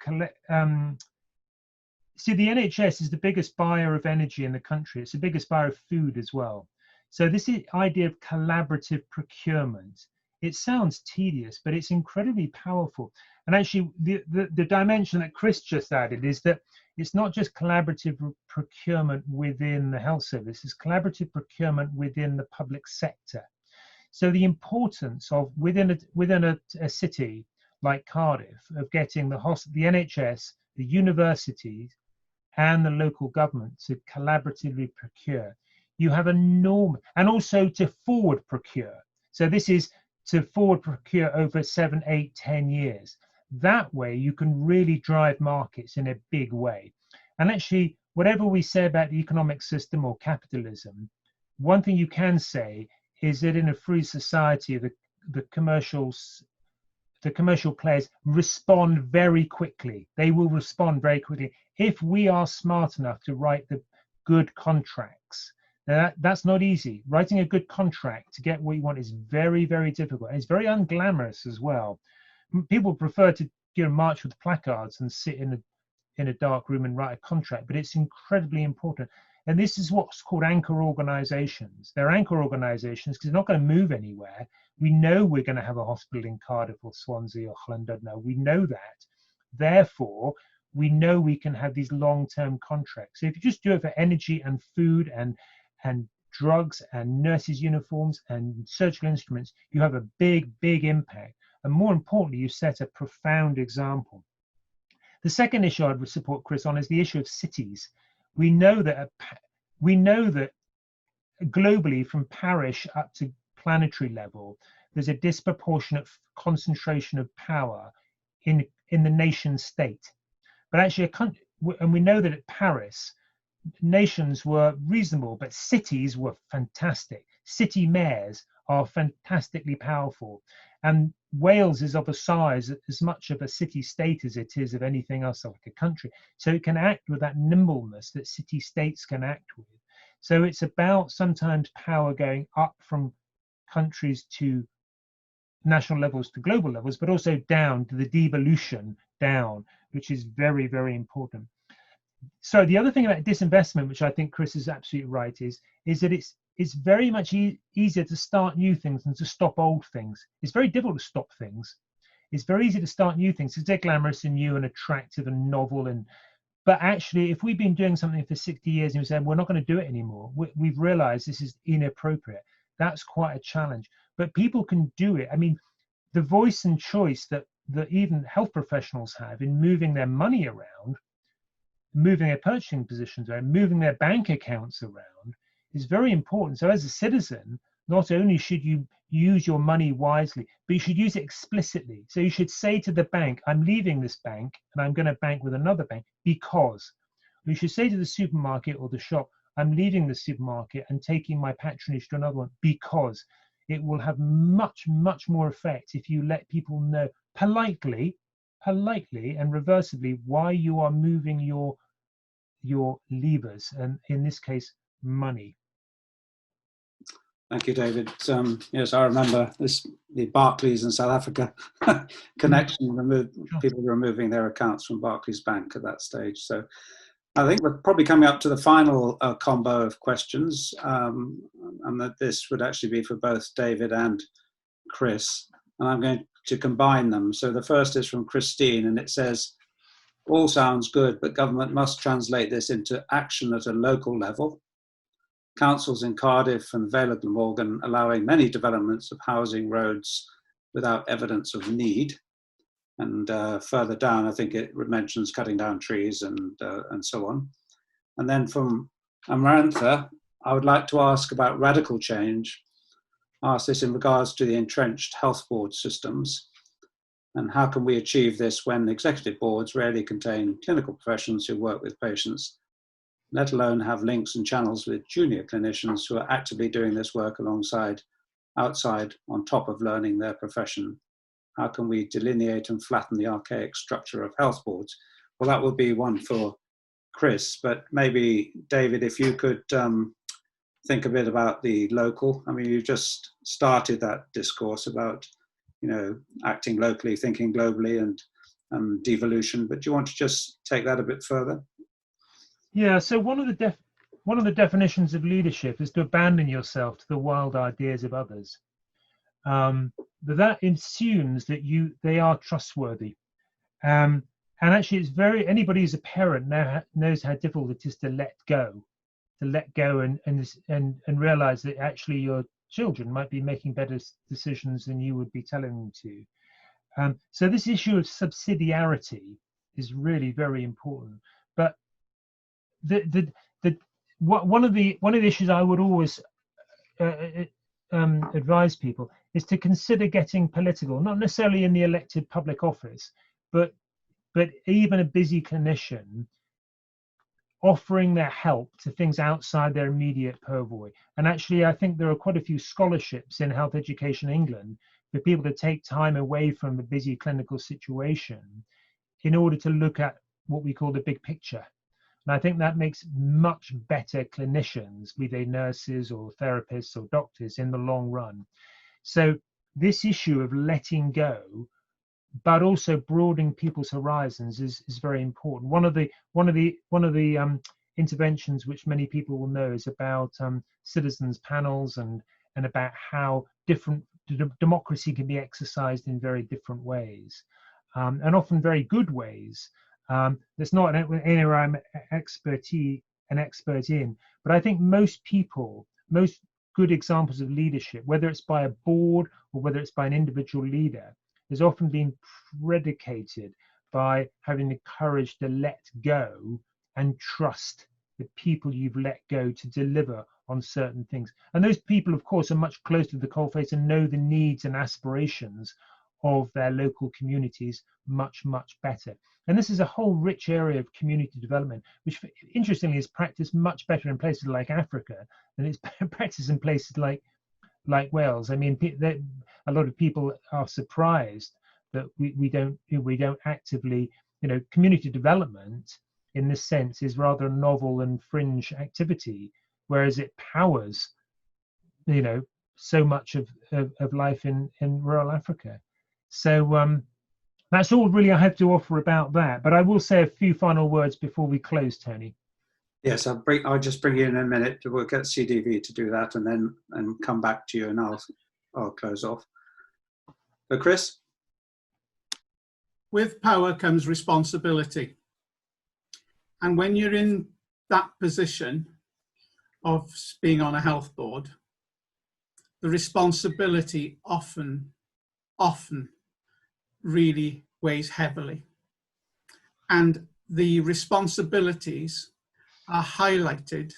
see, the NHS is the biggest buyer of energy in the country. It's the biggest buyer of food as well. So this idea of collaborative procurement, it sounds tedious, but it's incredibly powerful. And actually, the dimension that Chris just added is that it's not just collaborative procurement within the health service, it's collaborative procurement within the public sector. So the importance of within a city like Cardiff of getting the NHS, the universities, and the local government to collaboratively procure. You have enormous, and also to forward procure. So this is to forward procure over 7, 8, 10 years. That way you can really drive markets in a big way. And actually, whatever we say about the economic system or capitalism, one thing you can say is that in a free society, the commercial players respond very quickly. They will respond very quickly if we are smart enough to write the good contracts. Now that's not easy. Writing a good contract to get what you want is very, very difficult. And it's very unglamorous as well. People prefer to march with placards and sit in a dark room and write a contract, but it's incredibly important. And this is what's called anchor organizations. They're anchor organizations because they're not going to move anywhere. We know we're going to have a hospital in Cardiff or Swansea or Llandudno. We know that. Therefore, we know we can have these long-term contracts. So if you just do it for energy and food and drugs and nurses' uniforms and surgical instruments, you have a big, big impact. And more importantly, you set a profound example. The second issue I would support Chris on is the issue of cities. We know that globally, from parish up to planetary level, there's a disproportionate concentration of power in the nation state. But actually, and we know that at Paris, nations were reasonable, but cities were fantastic. City mayors are fantastically powerful. And Wales is of a size as much of a city-state as it is of anything else like a country. So it can act with that nimbleness that city-states can act with. So it's about sometimes power going up from countries to national levels to global levels, but also down to the devolution down, which is very, very important. So the other thing about disinvestment, which I think Chris is absolutely right, is that it's very much easier to start new things than to stop old things. It's very difficult to stop things. It's very easy to start new things because they're glamorous and new and attractive and novel. But actually, if we've been doing something for 60 years and we say we're not going to do it anymore, we've realized this is inappropriate. That's quite a challenge. But people can do it. I mean, the voice and choice that even health professionals have in moving their money around, moving their purchasing positions around, moving their bank accounts around is very important. So as a citizen, not only should you use your money wisely, but you should use it explicitly. So you should say to the bank, I'm leaving this bank and I'm going to bank with another bank because. You should say to the supermarket or the shop, I'm leaving the supermarket and taking my patronage to another one because. It will have much, much more effect if you let people know politely and reversibly why you are moving your levers, and in this case, money. Thank you, David. Yes, I remember the Barclays in South Africa connection, people removing their accounts from Barclays Bank at that stage. So I think we're probably coming up to the final combo of questions, and that this would actually be for both David and Chris, and I'm going to combine them. So the first is from Christine, and it says, all sounds good, but government must translate this into action at a local level. Councils in Cardiff and Vale of Glamorgan allowing many developments of housing, roads without evidence of need. And further down, I think it mentions cutting down trees and so on. And then from Amarantha, I would like to ask about radical change. Ask this in regards to the entrenched health board systems. And how can we achieve this when executive boards rarely contain clinical professionals who work with patients, let alone have links and channels with junior clinicians who are actively doing this work outside, on top of learning their profession? How can we delineate and flatten the archaic structure of health boards? Well, that would be one for Chris, but maybe David, if you could think a bit about the local. I mean, you just started that discourse about, acting locally, thinking globally, and devolution. But do you want to just take that a bit further? Yeah. So one of the definitions of leadership is to abandon yourself to the wild ideas of others. But that assumes that they are trustworthy. And actually, it's anybody who's a parent knows how difficult it is to let go and realize that actually your children might be making better decisions than you would be telling them to. So this issue of subsidiarity is really very important. But one of the issues I would always advise people is to consider getting political, not necessarily in the elected public office, but even a busy clinician offering their help to things outside their immediate purview. And actually, I think there are quite a few scholarships in Health Education England for people to take time away from the busy clinical situation in order to look at what we call the big picture. And I think that makes much better clinicians, be they nurses or therapists or doctors, in the long run. So this issue of letting go, but also broadening people's horizons, is very important. One of the interventions which many people will know is about citizens panels and about how different democracy can be exercised in very different ways, and often very good ways. There's not an area I'm an expert in, but I think most good examples of leadership, whether it's by a board or whether it's by an individual leader, has often been predicated by having the courage to let go and trust the people you've let go to deliver on certain things. And those people, of course, are much closer to the coalface and know the needs and aspirations of their local communities much, much better. And this is a whole rich area of community development, which interestingly is practiced much better in places like Africa than it's practiced in places like Wales. I mean, a lot of people are surprised that we don't actively, community development in this sense is rather a novel and fringe activity, whereas it powers, so much of life in rural Africa. So that's all really I have to offer about that. But I will say a few final words before we close, Tony. Yes, I'll just bring you in a minute. We'll get CDV to do that, and then come back to you, and I'll close off. But Chris? With power comes responsibility. And when you're in that position of being on a health board, the responsibility often really weighs heavily. And the responsibilities are highlighted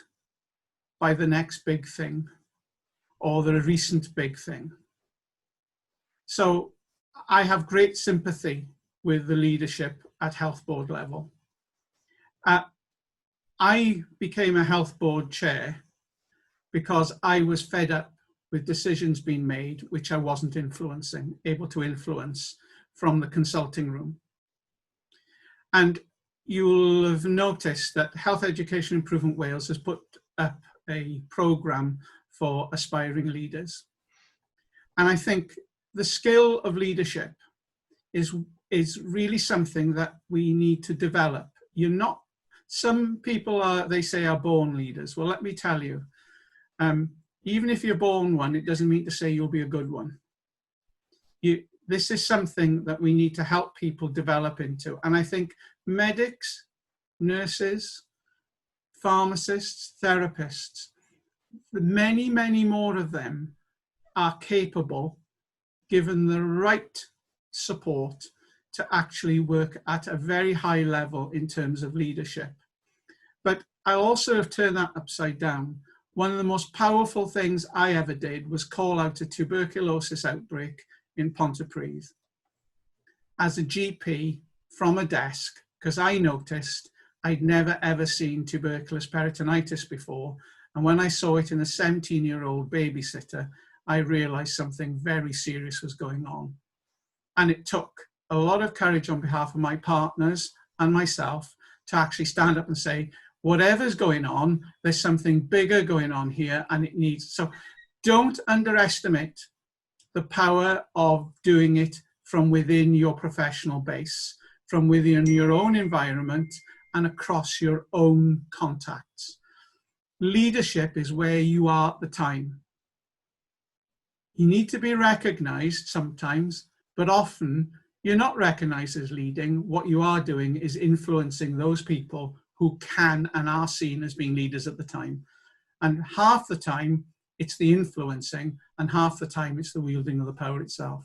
by the next big thing or the recent big thing. So I have great sympathy with the leadership at health board level. I became a health board chair because I was fed up with decisions being made which I wasn't able to influence from the consulting room. And you'll have noticed that Health Education Improvement Wales has put up a programme for aspiring leaders. And I think the skill of leadership is really something that we need to develop. Some people they say are born leaders. Well, let me tell you, even if you're born one, it doesn't mean to say you'll be a good one. This is something that we need to help people develop into. And I think medics, nurses, pharmacists, therapists, many, many more of them are capable, given the right support, to actually work at a very high level in terms of leadership. But I also have turned that upside down. One of the most powerful things I ever did was call out a tuberculosis outbreak in Pontypridd as a GP from a desk, because I noticed I'd never ever seen tuberculous peritonitis before. And when I saw it in a 17-year-old babysitter, I realized something very serious was going on. And it took a lot of courage on behalf of my partners and myself to actually stand up and say, whatever's going on, there's something bigger going on here, and it needs. So don't underestimate the power of doing it from within your professional base, from within your own environment and across your own contacts. Leadership is where you are at the time. You need to be recognized sometimes, but often you're not recognized as leading. What you are doing is influencing those people who can and are seen as being leaders at the time. And half the time it's the influencing, and half the time it's the wielding of the power itself.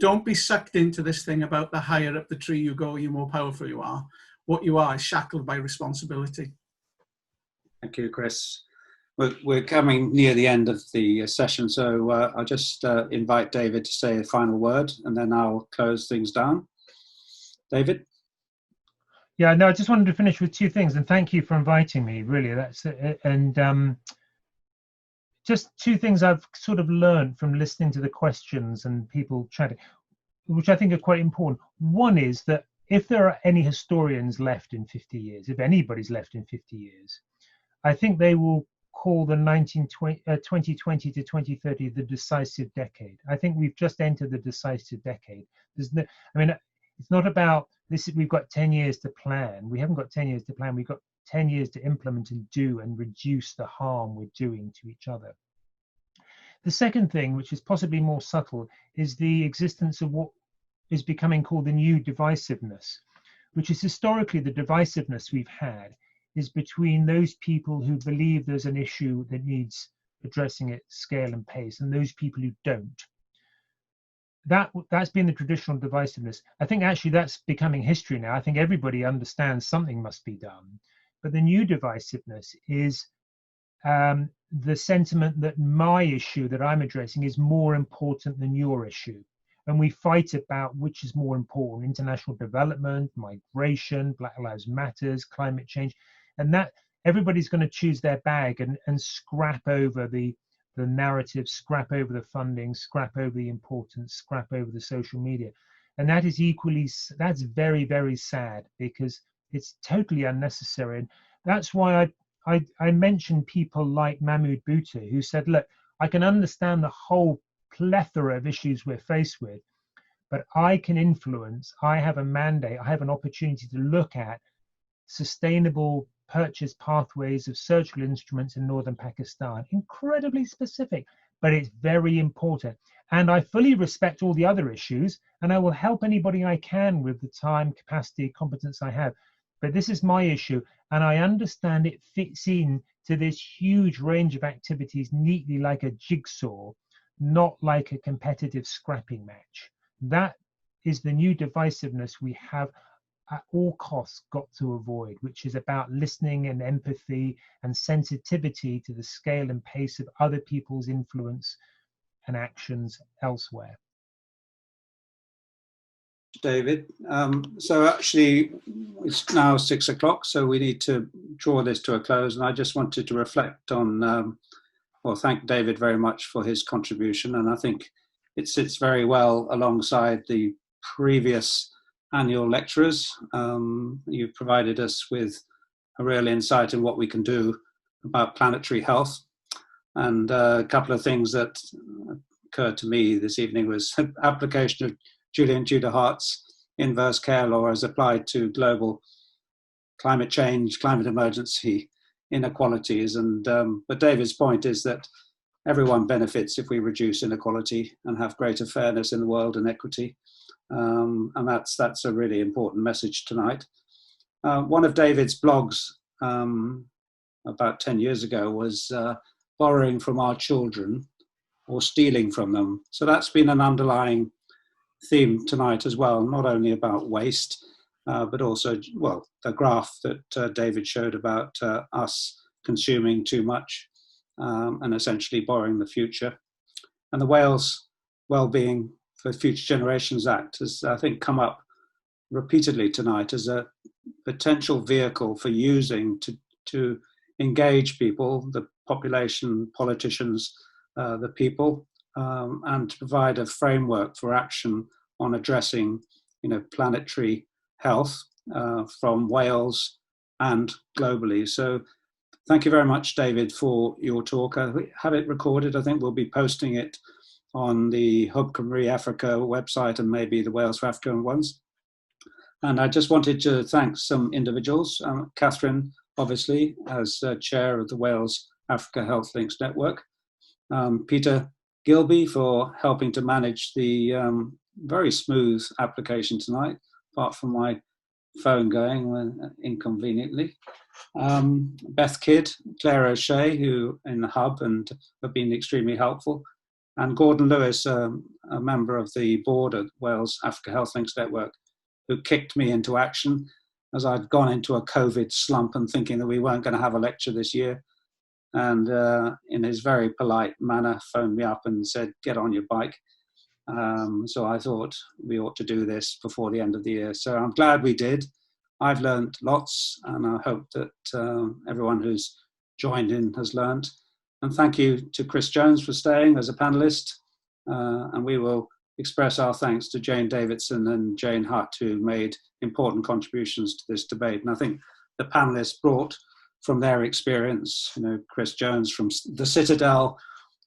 Don't be sucked into this thing about the higher up the tree you go, the more powerful you are. What you are is shackled by responsibility. Thank you, Chris. We're coming near the end of the session, so I'll just invite David to say a final word, and then I'll close things down. David? Yeah, no, I just wanted to finish with two things, and thank you for inviting me, really. That's and just two things I've sort of learned from listening to the questions and people chatting, which I think are quite important. One is that if there are any historians left in 50 years, if anybody's left in 50 years, I think they will call the 2020 to 2030 the decisive decade. I think we've just entered the decisive decade. There's no, I mean, it's not about this. We've got 10 years to plan. We haven't got 10 years to plan. We've got 10 years to implement and do and reduce the harm we're doing to each other. The second thing, which is possibly more subtle, is the existence of what is becoming called the new divisiveness, which is historically the divisiveness we've had is between those people who believe there's an issue that needs addressing at scale and pace and those people who don't. That's been the traditional divisiveness. I think actually that's becoming history now. I think everybody understands something must be done. But the new divisiveness is the sentiment that my issue that I'm addressing is more important than your issue. And we fight about which is more important: international development, migration, Black Lives Matters, climate change. And that everybody's going to choose their bag and scrap over the narrative, scrap over the funding, scrap over the importance, scrap over the social media. And that is that's very, very sad, because it's totally unnecessary. And that's why I mentioned people like Mahmoud Bhutta, who said, look, I can understand the whole plethora of issues we're faced with, but I can influence, I have a mandate, I have an opportunity to look at sustainable purchase pathways of surgical instruments in northern Pakistan. Incredibly specific, but it's very important. And I fully respect all the other issues, and I will help anybody I can with the time, capacity, competence I have. But this is my issue, and I understand it fits in to this huge range of activities neatly like a jigsaw, not like a competitive scrapping match. That is the new divisiveness we have at all costs got to avoid, which is about listening and empathy and sensitivity to the scale and pace of other people's influence and actions elsewhere. David. So actually it's now 6 o'clock, so we need to draw this to a close, and I just wanted to reflect on, well, thank David very much for his contribution, and I think it sits very well alongside the previous annual lecturers. You've provided us with a real insight in what we can do about planetary health, and a couple of things that occurred to me this evening was application of Julian Tudor Hart's inverse care law as applied to global climate change, climate emergency inequalities. And but David's point is that everyone benefits if we reduce inequality and have greater fairness in the world and equity. And that's a really important message tonight. One of David's blogs about 10 years ago was borrowing from our children or stealing from them. So that's been an underlying theme tonight as well, not only about waste, but also, well, the graph that David showed about us consuming too much and essentially borrowing the future. And the Wales Wellbeing for Future Generations Act has, I think, come up repeatedly tonight as a potential vehicle for using to engage people, the population, politicians, the people, and to provide a framework for action on addressing, planetary health from Wales and globally. So thank you very much, David, for your talk. I have it recorded. I think we'll be posting it on the Housekeeping Africa website and maybe the Wales for Africa ones. And I just wanted to thank some individuals. Kathrin, obviously, as chair of the Wales Africa Health Links Network. Peter Gilby for helping to manage the very smooth application tonight, apart from my phone going inconveniently. Beth Kidd, Claire O'Shea, who in the hub and have been extremely helpful, and Gordon Lewis, a member of the board at Wales Africa Health Links Network, who kicked me into action as I'd gone into a COVID slump and thinking that we weren't going to have a lecture this year. And in his very polite manner, phoned me up and said, get on your bike. So I thought we ought to do this before the end of the year. So I'm glad we did. I've learned lots, and I hope that everyone who's joined in has learned. And thank you to Chris Jones for staying as a panelist. And we will express our thanks to Jane Davidson and Jane Hutt, who made important contributions to this debate. And I think the panelists brought from their experience, Chris Jones from the Citadel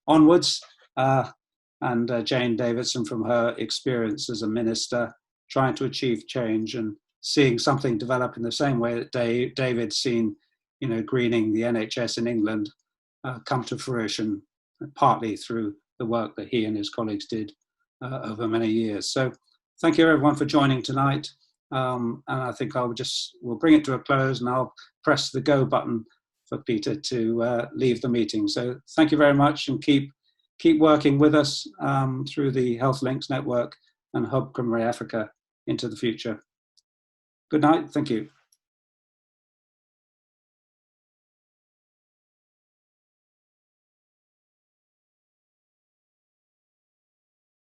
onwards, and Jane Davidson from her experience as a minister, trying to achieve change and seeing something develop in the same way that David's seen, greening the NHS in England come to fruition, partly through the work that he and his colleagues did over many years. So thank you everyone for joining tonight. And I think we'll bring it to a close, and I'll press the go button for Peter to leave the meeting. So thank you very much, and keep working with us through the Health Links Network and Hub Cymru Africa into the future. Good night. Thank you.